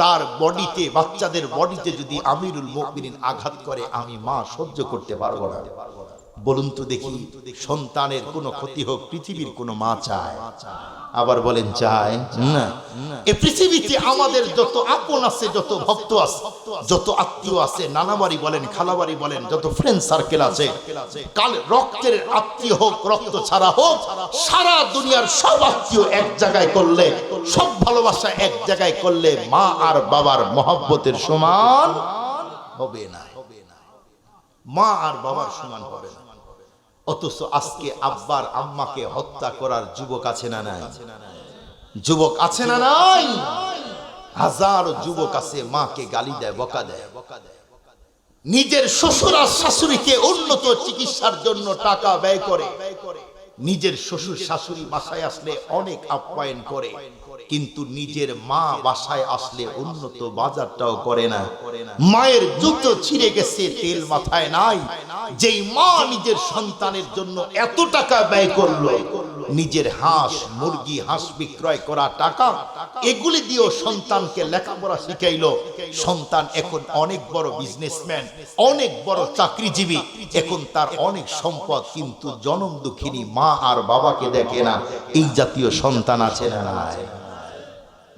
তার বডিতে, বাচ্চাদের বডিতে যদি আমিরুল মুমিনিন আঘাত করে, আমি মা সহ্য করতে পারবো না। বলুন তো দেখি, সন্তানের কোনো ক্ষতি হোক পৃথিবীর কোনো মা চায়? আবার বলেন চায় না? এই পৃথিবীতে আমাদের যত আপন আছে, যত ভক্ত আছে, যত আত্মীয় আছে, নানাবাড়ি বলেন, খালাবাড়ি বলেন, যত ফ্রেন্ড সার্কেল আছে, কাল রক্তের আত্মীয় হোক, রক্ত ছাড়া হোক, সারা দুনিয়ার সব আত্মীয় এক জায়গায় করলে, সব ভালোবাসা এক জায়গায় করলে, মা আর বাবার মহব্বতের সমান হবে না, মা আর বাবার সমান হবে না। অথচ আজকে আব্বার আম্মাকে হত্যা করার যুবক আছে না নাই? যুবক আছে না নাই? হাজারো যুবক আছে মাকে গালি দেয়, বকা দেয়, নিজের শ্বশুর আর শাশুড়িকে উন্নত চিকিৎসার জন্য টাকা ব্যয় করে, নিজের শ্বশুর শাশুড়ি বাসায় আসলে অনেক আপ্যায়ন করে, কিন্তু নিজের মা বাসায় আসলে উন্নত বাজারটাও করে না। মায়ের জুতো ছিঁড়ে গেছে, তেল মাথায় নাই। যেই মা নিজের সন্তানের জন্য এত টাকা ব্যয় করলো, নিজের হাঁস মুরগি, হাঁস বিক্রয় করা টাকা, এগুলি দিয়েও সন্তানকে লেখাপড়া শিখাইলো, সন্তান এখন অনেক বড় বিজনেসম্যান, অনেক বড় চাকরিজীবী, এখন তার অনেক সম্পদ, কিন্তু জনম দুঃখিনী মা আর বাবাকে দেখে না। এই জাতীয় সন্তান আছে না নাই?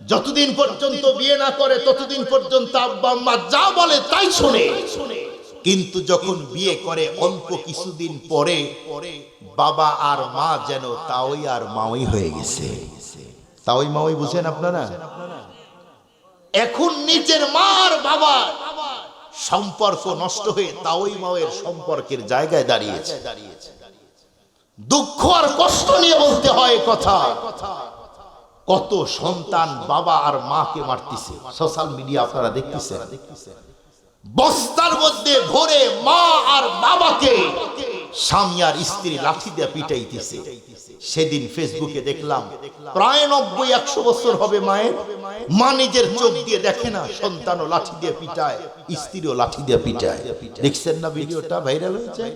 যতদিন পর্যন্ত বিয়ে না করে ততদিন পর্যন্ত আব্বা আম্মা যা বলে তাই শোনে, কিন্তু যখন বিয়ে করে অল্প কিছুদিন পরে বাবা আর মা যেন তাওই আর মাওই হয়ে গেছে। তাওই মাওই বুঝেন আপনারা? এখন নিজের মা আর বাবা সম্পর্ক নষ্ট হয়ে তাওই মাওয়ের সম্পর্কের জায়গায় দাঁড়িয়েছে। দুঃখ আর কষ্ট নিয়ে বলতে হয় কথা। কত সন্তান বাবা আর মাকে মারতেছে, সোশ্যাল মিডিয়া আপনারা দেখতেছেন। বস্তার মধ্যে ভরে মা আর বাবাকে স্বামী আর স্ত্রী লাঠি দিয়ে পিটাইতেছে। সেদিন ফেসবুকে দেখলাম প্রায় 90-100 বছর হবে মায়ের, মা নিজের চোখ দিয়ে দেখে না, সন্তানও লাঠি দিয়ে পিটায়, স্ত্রীও লাঠি দিয়ে পিটায়। দেখছেন না ভিডিওটা ভাইরাল হয়েছে?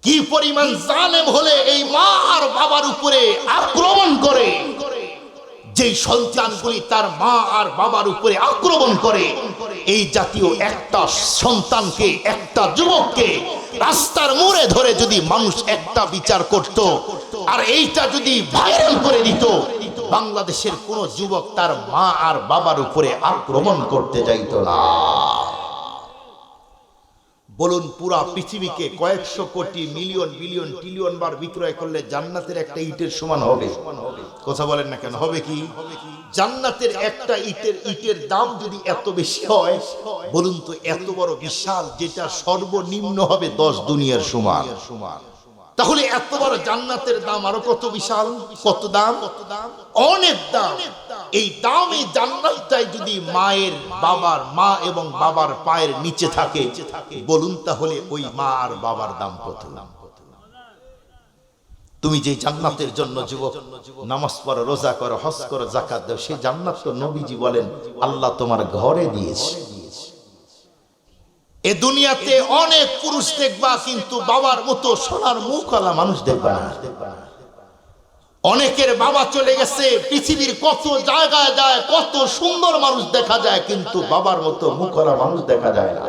কি পরিমাণ জালেম হলে এই মা আর বাবার উপরে আক্রমণ করে। যেই সন্তানগুলি তার মা আর বাবার উপরে আক্রমণ করে, এই জাতীয় একটা সন্তানকে, একটা যুবককে রাস্তার মোড়ে ধরে যদি মানুষ একটা বিচার করত, আর এইটা যদি ভাইরাল করে দিত, বাংলাদেশের কোন যুবক তার মা আর বাবার উপরে আক্রমণ করতে যাইত না। বলুন, পুরা পৃথিবীকে কয়েকশো কোটি, মিলিয়ন, বিলিয়ন, ট্রিলিয়ন বার বিক্রয় করলে জান্নাতের একটা ইটের সমান হবে? কথা বলেন না কেন? হবে কি? জান্নাতের একটা ইটের দাম যদি এত বেশি হয়, বলুন তো এত বড় বিশাল, যেটা সর্বনিম্ন হবে 10 দুনিয়ার সমান। তাহলে এত বড় জান্নাতের দাম আরো কত বিশাল, কত দাম, অনেক দাম। এই দাম, এই জান্নাতটাই যদি মায়ের বাবার, মা এবং বাবার পায়ের নিচে থাকে, বলুন তাহলে ওই মা আর বাবার দাম কত? তুমি যে জান্নাতের জন্য যুবক নামাজ পড়ো, রোজা করো, হজ করো, যাকাত দাও, সেই জান্নাত তো নবীজি বলেন আল্লাহ তোমার ঘরে দিয়েছে। এ দুনিয়াতে অনেক পুরুষ দেখবা, কিন্তু বাবার মতো সোনার মুখওয়ালা মানুষ দেখবা না। অনেকের বাবা চলে গেছে, পৃথিবীর কত জায়গায় যায়, কত সুন্দর মানুষ দেখা যায়, কিন্তু বাবার মতো মুখওয়ালা মানুষ দেখা যায় না।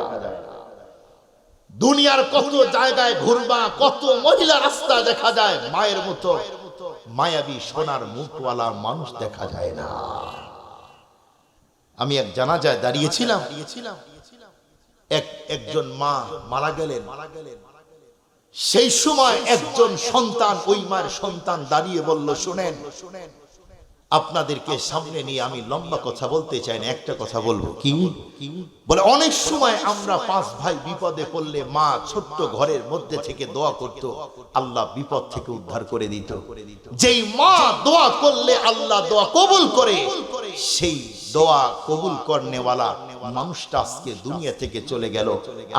দুনিয়ার কত জায়গায় ঘুরবা, কত মহিলা রাস্তা দেখা যায়, মায়ের মতো মায়াবী সোনার মুখওয়ালা মানুষ দেখা যায় না। আমি এক জানাজায় দাঁড়িয়েছিলাম, একজন মা মারা গেলেন। সেই সময় একজন সন্তান, ওই মায়ের সন্তান দাঁড়িয়ে বলল, শুনেন, আপনাদেরকে সামনে নিয়ে আমি লম্বা কথা বলতে চাই না, একটা কথা বলবো। কি বলে, অনেক সময় আমরা 5 ভাই বিপদে পড়লে মা ছোট্ট ঘরের মধ্যে থেকে দোয়া করত, আল্লাহ বিপদ থেকে উদ্ধার করে দিত। যেই মা দোয়া করলে আল্লাহ দোয়া কবুল করে, সেই দোয়া কবুল করনেওয়ালা মানুষটা আজকে দুনিয়া থেকে চলে গেল।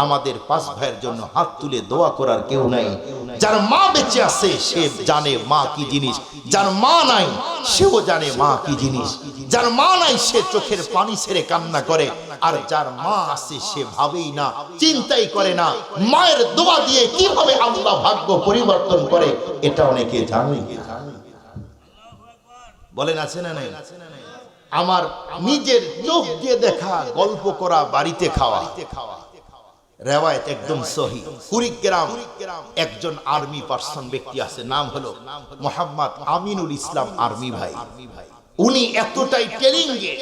আমাদের 5 ভাইয়ের জন্য হাত তুলে দোয়া করার কেউ নাই। যার মা বেঁচে আছে সে জানে মা কি জিনিস, যার মা নাই সেও জানে মা কি জিনিস। যার মা নাই সে চোখের পানি ছেড়ে কান্না করে, আর যার মা আছে সে ভাবেই না, চিন্তাই করে না মায়ের দোয়া দিয়ে কিভাবে আল্লাহ ভাগ্য পরিবর্তন করে। এটা অনেকে জানে। বলেন আছে না নাই? আমার নিজের চোখ দিয়ে দেখা, গল্প করা, বাড়িতে খাওয়া রেওয়ায়েত একদম সহি। কুড়িগ্রাম একজন আর্মি পার্সন ব্যক্তি আছে, নাম হলো মোহাম্মদ আমিনুল ইসলাম আর্মি ভাই। উনি এতটাই ট্রেনিংয়ে,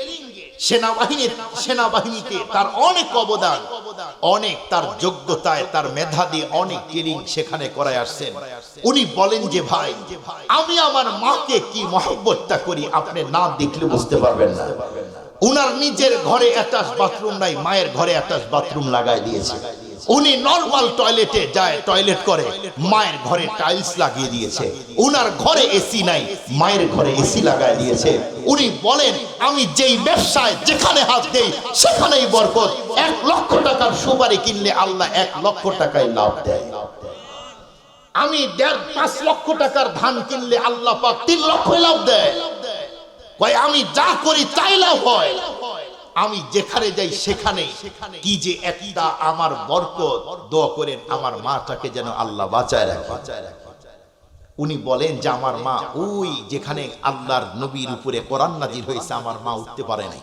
সেনাবাহিনীতে তার অনেক অবদান, অনেক তার যোগ্যতায়, তার মেধা দিয়ে অনেক ট্রেনিং সেখানে করায় আসছেন। উনি বলেন যে ভাই, আমি আমার মাকে কি মহব্বতটা করি আপনি না দেখলে বুঝতে পারবেন না। উনার নিজের ঘরে অ্যাটাচ বাথরুম নাই, মায়ের ঘরে অ্যাটাচ বাথরুম লাগাই দিয়েছে। উনি নরমাল টয়লেটে যায়, টয়লেট করে, মায়ের ঘরে টাইলস লাগিয়ে দিয়েছে। উনার ঘরে এসি নাই, মায়ের ঘরে এসি লাগাই দিয়েছে। উনি বলেন, আমি যেই ব্যবসায় যেখানে হাত দেই সেখানেই বরকত। 1 লক্ষ টাকার সুপারি কিনলে আল্লাহ 1 লক্ষ টাকায় লাভ দেয়। আমি 5 লক্ষ টাকার ধান কিনলে আল্লাহ পাক 3 লক্ষ লাভ দেয়। কয় আমি যা করি তাই লাভ হয়। আমি যেখানে যাই সেখানে কি যে একটা আমার বরকত। দোয়া করেন আমার মাটাকে যেন আল্লাহ বাঁচায় রাখে। উনি বলেন যে আমার মা ওই যেখানে আল্লাহর নবীর উপরে কোরআন নাজিল হয়েছে, আমার মা উঠতে পারে নাই।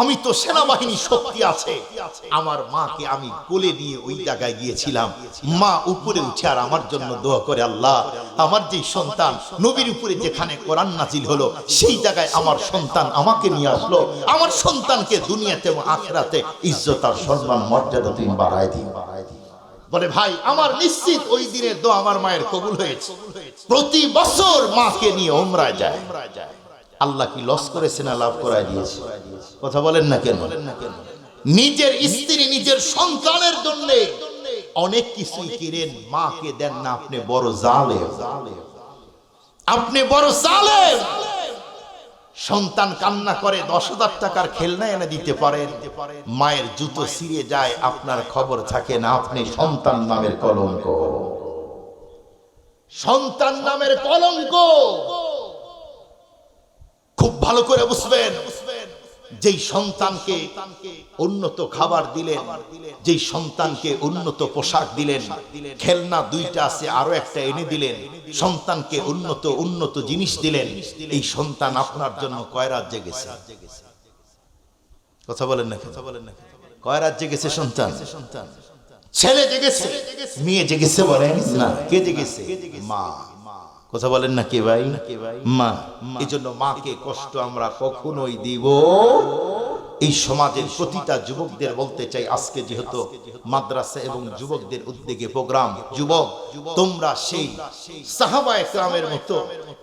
আমি তো সেনাবাহিনী শক্তি আছে, আমার মাকে আমি কোলে নিয়ে ওই জায়গায় গিয়েছিলাম। মা উপরে উঠে আর আমার জন্য দোয়া করে, আল্লাহ আমার যে সন্তান নবীর উপরে যেখানে কোরআন নাজিল হলো সেই জায়গায় আমার সন্তান আমাকে নিয়ে আসলো। আমার সন্তানকে দুনিয়াতে এবং আখিরাতে ইজ্জত আর সম্মান মর্যাদা তুমি বাড়ায় দিন। বলে ভাই, আমার নিশ্চিত ওই দিনের দোয়া আমার মায়ের কবুল হয়েছে। প্রতি বছর মাকে নিয়ে উমরায় যায়। আল্লাহ কি লস করেছে না লাভ করায় দিয়েছে? কথা বলেন না কেন? নিজের স্ত্রী, নিজের সন্তানের জন্য অনেক কিছুই কিনেন, মাকে দেন না। আপনি বড় জালেম, আপনি বড় জালেম। সন্তান কান্না করে 10,000 টাকার খেলনা এনে দিতে পারেন, মায়ের জুতো ছিঁড়ে যায়, আপনার খবর থাকে না। আপনি সন্তান নামের কলঙ্ক, সন্তান নামের কলঙ্ক। খুব ভালো করে বুঝবেন, যেই সন্তানকে উন্নত খাবার দিলেন, যেই সন্তানকে উন্নত পোশাক দিলেন, খেলনা 2টা আছে আরো একটা এনে দিলেন, সন্তানকে উন্নত জিনিস দিলেন, এই সন্তান আপনার জন্য কয় রাত জেগেছে? কথা বলেন না? কয় রাত জেগেছে সন্তান? ছেলে জেগেছে, মেয়ে জেগেছে? বলেন না। কে জেগেছে? মা। কথা বলেন না? কে ভাই? মা। এই জন্য মাকে কষ্ট আমরা কখনোই দিব। এই সমাজের প্রতিটা যুবকদের বলতে চাই, আজকে যেহেতু মাদ্রাসা এবং যুবকদের উদ্যোগে প্রোগ্রাম, যুবক তোমরা সেই সাহাবায়ে কেরামের মতো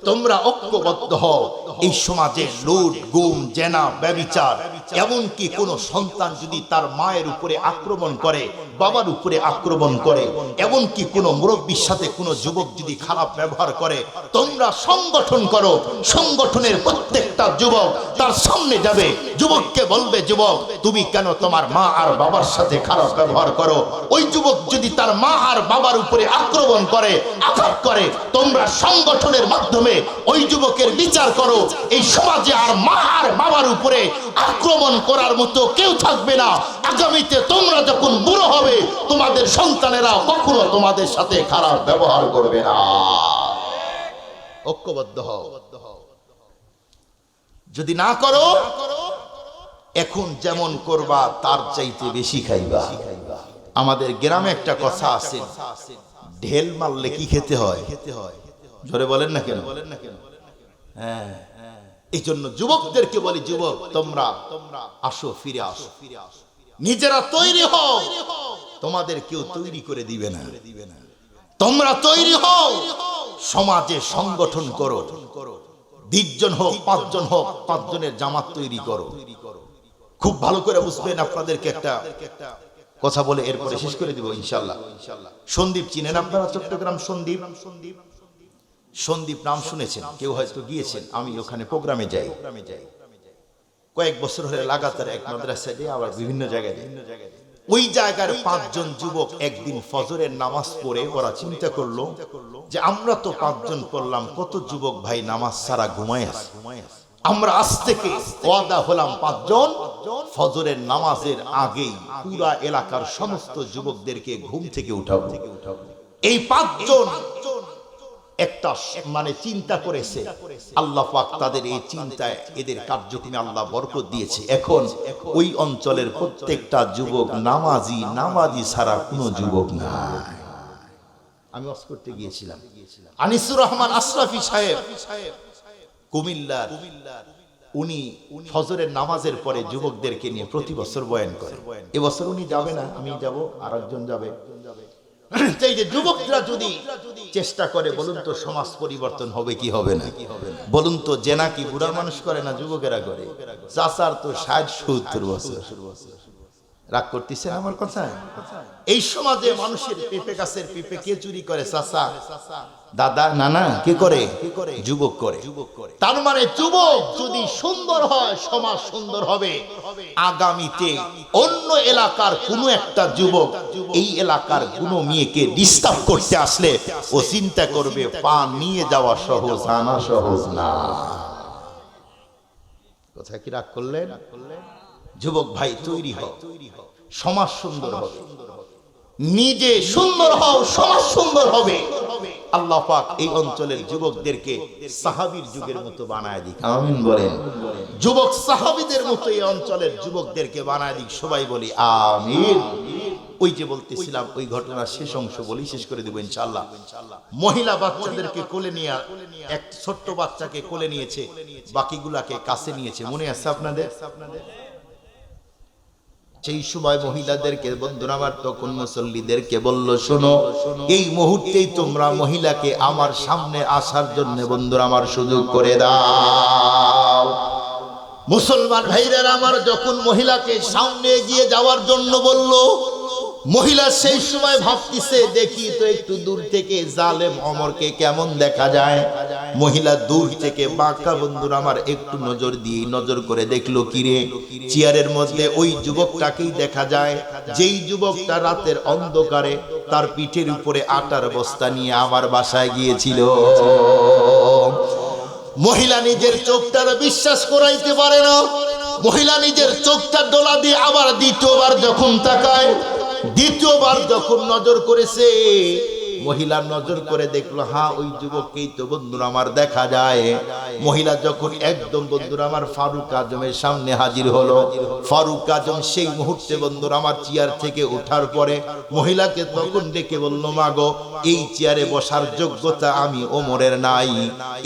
তোমরা ঐক্যবদ্ধ হও। এই সমাজে লুট, গুম, জেনা, ব্যভিচার এমনকি কোনো সন্তান যদি তার মায়ের উপরে আক্রমণ করে, বাবার উপরে আক্রমণ করে, এমনকি কোনো মুরব্বীর সাথে কোনো যুবক যদি খারাপ ব্যবহার করে, তোমরা সংগঠন করো। সংগঠনের প্রত্যেকটা যুবক তার সামনে যাবে, যুবককে বলবে, যুবক তুমি কেন তোমার মা আর বাবার সাথে খারাপ ব্যবহার করো? ওই যুবক যদি তার মা আর বাবার উপরে আক্রমণ করে, আঘাত করে, তোমরা সংগঠনের মাধ্যমে ওই যুবকের বিচার করো। এই সমাজে আর মা আর বাবার উপরে আক্রমণ করার মতো কেউ থাকবে না। আগামীতে তোমরা যখন বুড়ো হবে, তোমাদের সন্তানেরা কখনো তোমাদের সাথে খারাপ ব্যবহার করবে না। ঐক্যবদ্ধ হও। যদি না করো, এখন যেমন করবা তার চাইতে বেশি খাইবা। আমাদের গ্রামে একটা কথা আছে, ঢেল মারলে কি খেতে হয়? জোরে বলেন না কেন? হ্যাঁ, এই জন্য যুবকদেরকে বলি, যুবক তোমরা আসো, ফিরে আসো, নিজেরা তৈরি হও। তোমাদের কেউ তৈরি করে দিবে না। তোমরা তৈরি হও, সমাজে সংগঠন করো। 20 জন হোক, 5 জন হোক, 5 জনের জামাত তৈরি করো। খুব ভালো করে বুঝবেন। আপনাদেরকে একটা কথা বলে এরপরে শেষ করে দিব ইনশাআল্লাহ। সন্দীপ চিনেন আপনারা? চট্টগ্রাম সন্দীপ, সন্দীপ নাম শুনেছেন, কেউ হয়তো গিয়েছেন। আমি ওখানে প্রোগ্রামে যাই, কয়েক বছর হয়ে লাগাতার এক মাদ্রাসায় দিয়ে, আবার বিভিন্ন জায়গায়। ওই জায়গার 5 জন যুবক একদিন ফজরের নামাজ পড়ে ওরা চিন্তা করলো যে আমরা তো 5 জন পড়লাম, কত যুবক ভাই নামাজ ছাড়া ঘুমায় আছে। আমরা আজ থেকে ওয়াদা হলাম 5 জন ফজরের নামাজের আগেই পুরা এলাকার সমস্ত যুবকদেরকে ঘুম থেকে উঠাবো। এই 5 জন একটা মানে চিন্তা করেছে। আল্লাহ পাক তাদের এই চিন্তায়, এদের কার্যক্রমে আল্লাহ বরকত দিয়েছে। এখন ওই অঞ্চলের প্রত্যেকটা যুবক নামাজি ছাড়া কোনো যুবক নাই। আমি ওয়াজ করতে গিয়েছিলাম, আনিসুর রহমান আশরাফি সাহেব কুমিল্লার, উনি ফজরের নামাজের পরে যুবকদেরকে নিয়ে প্রতি বছর বয়ান করে। এবছর উনি যাবে না, আমি যাব, আরেকজন যাবে। এই যে যুবকরা যদি চেষ্টা করে, বলুন তো সমাজ পরিবর্তন হবে কি হবে না? বলুন তো, জেনা কি বুড়া মানুষ করে না যুবকেরা করে? চাচার তো 60-70 বছর। রাগ করতেছেন আমার কথা? এই সমাজে মানুষের পেঁপে গাছের পেঁপে কে চুরি করে? চাচা, দাদা, নানা কে করে? যুবক করে। তার মানে যুবক যদি সুন্দর হয়, সমাজ সুন্দর হবে। আগামীতে অন্য এলাকার কোনো একটা যুবক এই এলাকার কোনো মেয়েকে ডিস্টার্ব করতে আসলে ও চিন্তা করবে পা নিয়ে যাওয়া সহজ, আনা সহজ না। কথা কি রাগ করলেন? যুবক ভাই তৈরি হও, সমাজ সুন্দর হবে। নিজে সুন্দর হও, সমাজ সুন্দর হবে। আল্লাহ পাক এই অঞ্চলের যুবকদেরকে সাহাবীর যুগের মতো বানায় দিক। আমিন বলেন। যুবক সাহাবীদের মতো এই অঞ্চলের যুবকদেরকে বানায় দিক। সবাই বলি আমিন। ওই যে বলতেছিলাম, ওই ঘটনার শেষ অংশ বলি, শেষ করে দেব ইনশাআল্লাহ। মহিলা বাচ্চাদেরকে কোলে নিয়ে, এক ছোট্ট বাচ্চাকে কোলে নিয়েছে, বাকিগুলাকে কাছে নিয়েছে। মনে আছে আপনাদের? সেই সময় মহিলাদেরকে, বন্ধুরা আমার, তখন মুসল্লিদেরকে বলল, শোনো, এই মুহূর্তেই তোমরা মহিলাকে আমার সামনে আসার জন্য বন্ধুরা আমার সুযোগ করে দাও। মুসলমান ভাইরা আমার যখন মহিলাকে সামনে এগিয়ে যাওয়ার জন্য বলল, মহিলা সেই সময় ভাবতেছে, দেখি তো একটু দূর থেকে জালেম ওমরকে কেমন দেখা যায়। মহিলা দূর থেকে বাঁকা, বন্ধুরা আমার, একটু নজর দিয়ে নজর করে দেখলো, কিরে, চেয়ারের মধ্যে ওই যুবকটাকেই দেখা যায়, যেই যুবকটা রাতের অন্ধকারে তার পিঠের উপরে আটার বস্তা নিয়ে আমার বাসায় গিয়েছিল। মহিলা নিজের চোখটার বিশ্বাস করাইতে পারে না। মহিলা নিজের চোখটা ডোলা দিয়ে আবার দ্বিতীয়বার যখন তাকায়, দ্বিতীয়বার যখন নজর করেছে, মহিলা নজর করে দেখলো, হ্যাঁ ওই যুবককেই তো বন্ধুরা আমার দেখা যায়। মহিলা যখন একদম বন্ধুরা আমার ফারুক আজমের সামনে হাজির হলো, ফারুক আজম সেই মুহূর্তে বন্ধুরা আমার চেয়ার থেকে ওঠার পরে মহিলাকে তখন ডেকে বলল, মাগো, এই চেয়ারে বসার যোগ্যতা আমি ওমরের নাই,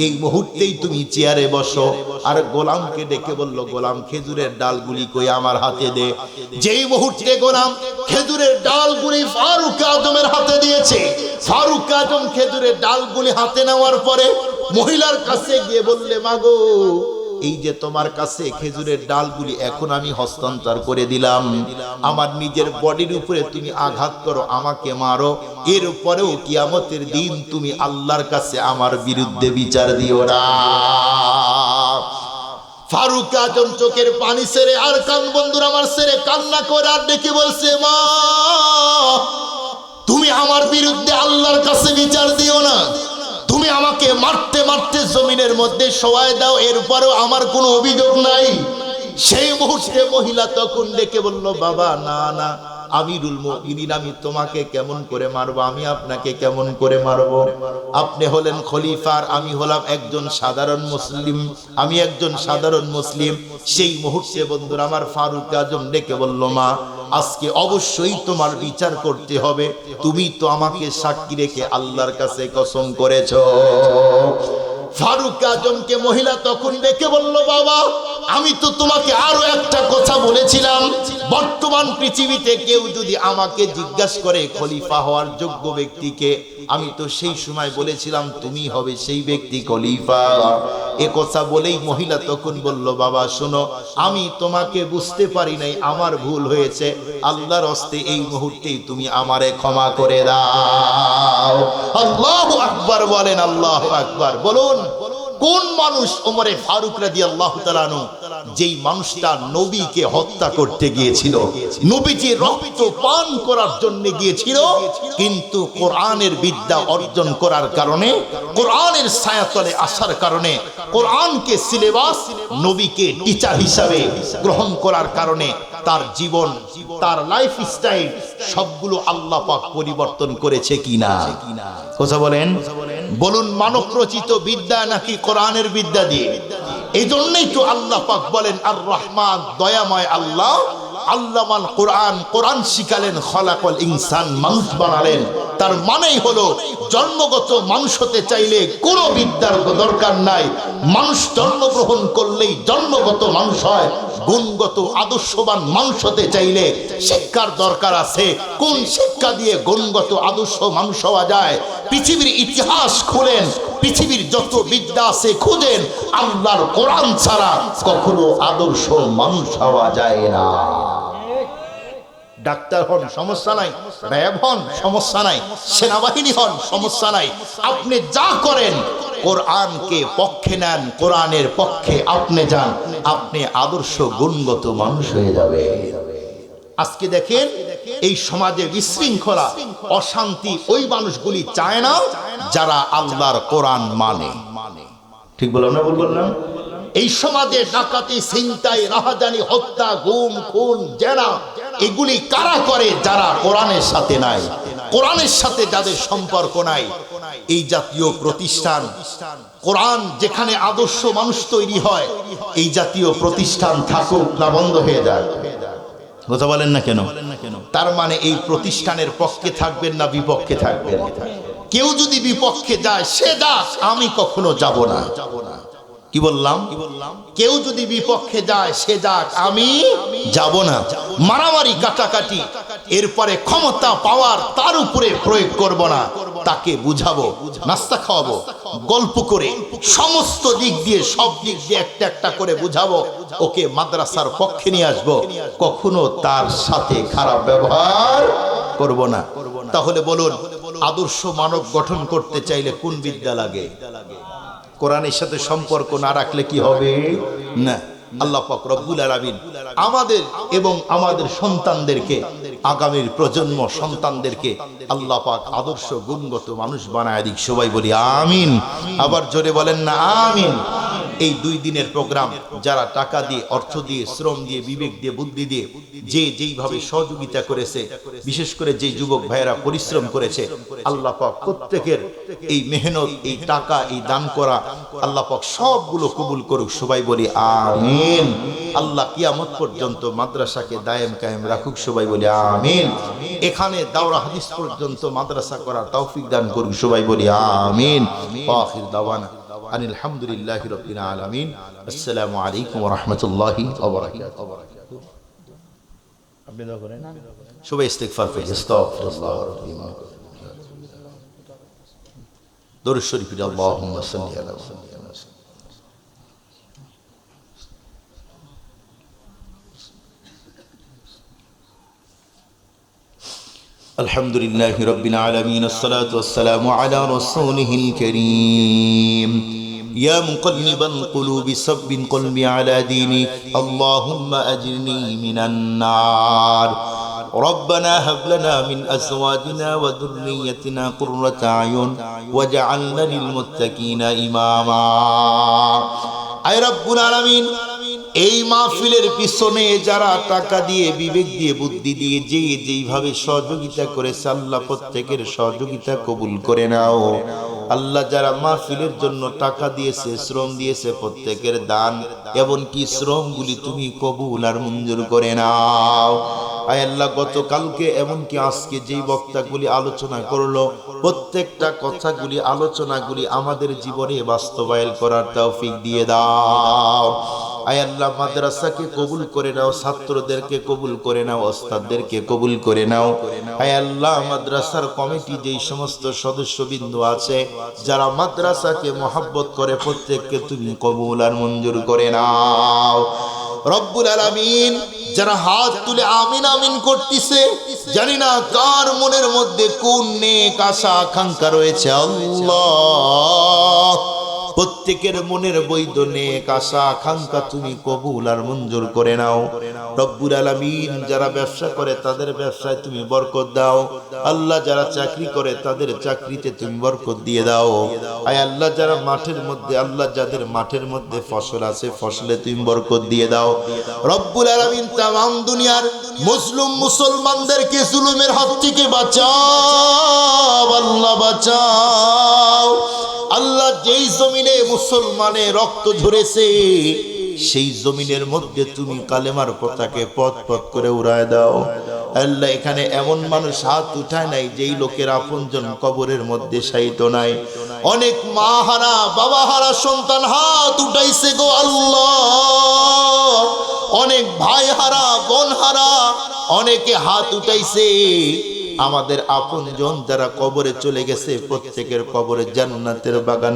এই মুহূর্তেই তুমি চেয়ারে বসো। আর গোলামকে ডেকে বলল, গোলাম, খেজুরের ডালগুলি কই আমার হাতে দে। যেই মুহূর্তে গোলাম খেজুরের ডালগুলি ফারুক আজমের হাতে দিয়েছে, ফারুক আজম খেজুরের ডালগুলি হাতে নেওয়ার পরে মহিলার কাছে গিয়ে বললে, মাগো, এই যে তোমার কাছে খেজুরের ডালগুলি এখন আমি হস্তান্তর করে দিলাম, আমার নিজের বডির উপরে তুমি আঘাত করো, আমাকে মারো, এরপরেও কিয়ামতের দিন তুমি আল্লাহর কাছে আমার বিরুদ্ধে বিচার দিও না। ফারুক আজম চোখের পানি ছেড়ে আর কান বন্ধুরা আমার ছেড়ে কান্না করে আর ডেকে বলছে, মা তুমি আমার বিরুদ্ধে আল্লাহর কাছে বিচার দিও না, তুমি আমাকে মারতে মারতে জমিনের মধ্যে শোয়ায় দাও, এরপরেও আমার কোনো অভিযোগ নাই। সেই মুহূর্তে মহিলা তখন ডেকে বলল, বাবা না না আমিরুল মুমিনিন, আমি তোমাকে কেমন করে মারবো, আমি আপনাকে কেমন করে মারবো, আপনি হলেন খলিফার, আমি হলাম একজন সাধারণ মুসলিম, আমি একজন সাধারণ মুসলিম। সেই মুহূর্তে বন্ধুরা আমার ফারুক আজম ডেকে বলল, মা আজকে অবশ্যই তোমার বিচার করতে হবে, তুমি তো আমাকে সাক্ষী রেখে আল্লাহর কাছে কসম করেছো। ফারুক আজমকে মহিলা তখন ডেকে বলল, বাবা আমি তো তোমাকে আরো একটা কথা বলেছিলাম, বর্তমান পৃথিবীতে কেউ যদি আমাকে জিজ্ঞাসা করে খলিফা হওয়ার যোগ্য ব্যক্তিকে, আমি তো সেই সময় বলেছিলাম তুমি হবে সেই ব্যক্তি খলিফা। এ কথা বলেই মহিলা তখন বলল, বাবা শোনো, আমি তোমাকে বুঝতে পারি নাই, আমার ভুল হয়েছে, আল্লাহর হস্তে এই মুহূর্তেই তুমি আমারে ক্ষমা করে দাও। আল্লাহু আকবার বলেন, আল্লাহু আকবার বলুন। কোন মানুষ ওমরে ফারুক রাদিয়াল্লাহু তাআলা আনহু, যেই মানুষটা নবীকে হত্যা করতে গিয়েছিল, নবীজির রক্ত পান করার জন্য গিয়েছিল, কিন্তু কোরআনের বিদ্যা অর্জন করার কারণে, কোরআনের ছায়াতলে আসার কারণে, কোরআনকে সিলেবাস, নবীকে টিচার হিসাবে গ্রহণ করার কারণে তার জীবন, তার লাইফ স্টাইল সবগুলো আল্লাহ পাক পরিবর্তন করেছে কিনা? কথা বলেন, বলুন মানব রচিত বিদ্যা নাকি কোরআনের বিদ্যা দিয়ে? এই জন্যই তো আল্লাহ পাক বলেন আর রহমান, দয়াময় আল্লাহ, আল্লামাল কোরআন, কোরআন শিখালেন, খলাকল ইনসান, মানুষ বানালেন। তার মানেই হলো জন্মগত মানুষ হতে চাইলে কোনো বিদ্যার দরকার নাই, মানুষ জন্মগ্রহণ করলেই জন্মগত মানুষ হয়। গুণগত আদর্শবান মানুষ হতে চাইলে শিক্ষার দরকার আছে। কোন শিক্ষা দিয়ে গুণগত আদর্শ মানুষ হওয়া যায়? পৃথিবীর ইতিহাস খুলেন, পৃথিবীর যত বিদ্যা আছে খুঁজেন, আল্লাহর কোরআন ছাড়া কখনো আদর্শ মানুষ হওয়া যায় না। ডাক্তার হন সমস্যা নাই, র্যাব হন সমস্যা নাই, সেনাবাহিনী হন সমস্যা নাই, আপনি যা করেন কোরআনকে পক্ষে নেন, কোরআনের পক্ষে আপনি যান, আপনি আদর্শ গুণগত মানুষ হয়ে যাবে। আজকে দেখেন এই সমাজে বিশৃঙ্খলা, অশান্তি ওই মানুষগুলি চায় না যারা আল্লাহর কোরআন মানে। ঠিক বললাম না? ভুল বললাম? এই সমাজে ডাকাতি, ছিনতাই, রাহাজানি, হত্যা, গুম, খুন, জেনা এগুলি কারা করে? যারা কোরআনের সাথে নাই, কোরআনের সাথে যাদের সম্পর্ক নাই। এই জাতীয় প্রতিষ্ঠান, কোরআন যেখানে আদর্শ মানুষ তৈরি হয়, এই জাতীয় প্রতিষ্ঠান থাকুক না বন্ধ হয়ে যায়। কথা বলেন না কেন? তার মানে এই প্রতিষ্ঠানের পক্ষে থাকবেন না বিপক্ষে থাকবেন? কেউ যদি বিপক্ষে যায় সে যাক, আমি কখনো যাব না। কি বললাম? কেউ যদি বিপক্ষে যায় সে যাক, আমি যাব না। মারামারি, কাটাকাটি, এরপরে ক্ষমতা পাওয়ার তার উপরে প্রয়োগ করব না। তাকে বুঝাবো, নাস্তা খাওয়াবো, গল্প করে সমস্ত দিক দিয়ে, সব দিক দিয়ে একটা একটা করে বুঝাবো, ওকে মাদ্রাসার পক্ষে নিয়ে আসবো। কখনো তার সাথে খারাপ ব্যবহার করব না। তাহলে বলুন, আদর্শ মানব গঠন করতে চাইলে কোন বিদ্যা লাগে? কোরআনের সাথে সম্পর্ক না রাখলে কি হবে? না। আল্লাহ পাক রব্বুল আলামিন আমাদের এবং আমাদের সন্তানদেরকে, আগামীর প্রজন্ম সন্তানদেরকে আল্লাহ পাক আদর্শ গুণগত মানুষ বানায় দিক। সবাই বলি আমিন। আবার জোরে বলেন না আমিন। এই 2 দিনের প্রোগ্রাম যারা টাকা দিয়ে, অর্থ দিয়ে, শ্রম দিয়ে, বিবেক দিয়ে, বুদ্ধি দিয়ে যে যেইভাবে সহযোগিতা করেছে, বিশেষ করে যে যুবক ভাইয়েরা পরিশ্রম করেছে, আল্লাহ পাক প্রত্যেকের এই মেহনত, এই টাকা, এই দান করা আল্লাহ পাক সবগুলো কবুল করুক। সবাই বলি আমিন। আল্লাহ কিয়ামত পর্যন্ত মাদ্রাসাকে দায়েম কায়েম রাখুক। সবাই বলি আমিন। এখানে দাওরা হাদিস পর্যন্ত মাদ্রাসা করার তৌফিক দান করুক। সবাই বলি আমিন। আখির দাওয়ানা আলহামদুলিল্লাহি রাব্বিল আলামিন। আসসালামু আলাইকুম ওয়া রাহমাতুল্লাহি ওয়া বারাকাতুহু। আপনি দোয়া করেন, সবাই ইস্তিগফার করি। আস্তাগফিরুল্লাহ রাব্বি মা দরুদ শরীফ। আল্লাহুম্মা সাল্লি আলা আলহামদুলিল্লাহি রাব্বিল আলামিন আসসালাতু ওয়াসসালামু আলা রাসূলিহিল কারীম ইয়া মুকাল্লিবাল কুলুবি সাব্বিন কলবি আলা দীনিক আল্লাহুম্মা আজরনি মিনান নার ربنا هب لنا من أزواجنا وذريتنا قرة أعين واجعلنا للمتقين إماما আয় রব্বুল আলামিন এই মাহফিলের পিছনে যারা টাকা দিয়ে বিবেক দিয়ে বুদ্ধি দিয়ে যেইভাবে সহযোগিতা করেছে আল্লাহ প্রত্যেকের সহযোগিতা কবুল করে নাও আল্লাহ যারা মাহফিলের জন্য টাকা দিয়েছে শ্রম দিয়েছে প্রত্যেকের দান এমনকি শ্রমগুলি তুমি কবুল আর মঞ্জুর করে নাও আয় আল্লাহ গতকালকে এমনকি আজকে যেই বক্তাগুলি আলোচনা করলো প্রত্যেকটা কথাগুলি আলোচনাগুলি আমাদের জীবনে বাস্তবায়ন করার তৌফিক দিয়ে দাও আয় আল্লাহ মাদ্রাসাকে কবুল করে নাও ছাত্রদেরকে কবুল করে নাও ওস্তাদদেরকে কবুল করে নাও আয় আল্লাহ মাদ্রাসার কমিটি যেই সমস্ত সদস্যবৃন্দ আছে যারা মাদ্রাসাকে মহব্বত করে প্রত্যেককে তুমি কবুল আর মঞ্জুর করে নাও রব্বুল আলামিন যারা হাত তুলে আমিন আমিন করতেছে জানি না কার মনের মধ্যে কোন নেক আশা আকাঙ্ক্ষা রয়েছে আল্লাহ প্রত্যেকের মনের বৈধ নেক আশা আকাঙ্ক্ষা তুমি কবুল আর মঞ্জুর করে নাও রব্বুল আলামিন যারা ব্যবসা করে তাদের ব্যবসায় তুমি বরকত দাও আল্লাহ যারা চাকরি করে তাদের চাকরিতে তুমি বরকত দিয়ে দাও আয় আল্লাহ যারা মাঠের মধ্যে আল্লাহ যাদের মাঠের মধ্যে ফসল আছে ফসলে তুমি বরকত দিয়ে দাও রব্বুল আলামিন তামাম দুনিয়ার মুসলিম মুসলমানদেরকে জুলুমের হাত থেকে বাঁচাও আল্লাহ বাঁচাও আল্লাহ যেই জমিনে মুসলমানের রক্ত ঝরেছে সেই জমিনের মধ্যে তুমি কালেমার পতাকা পথ পথ করে উড়ায় দাও আল্লাহ এখানে এমন মানুষ হাত উঠায় নাই যেই লোকের আপনজন কবরের মধ্যে শায়িত নাই অনেক মা হারা বাবা হারা সন্তান হাত উঠাইছে গো আল্লাহ অনেক ভাই হারা বোন হারা অনেকে হাত উঠাইছে আমাদের আপনজন যারা কবরে চলে গেছে প্রত্যেকের কবরে জান্নাতের বাগান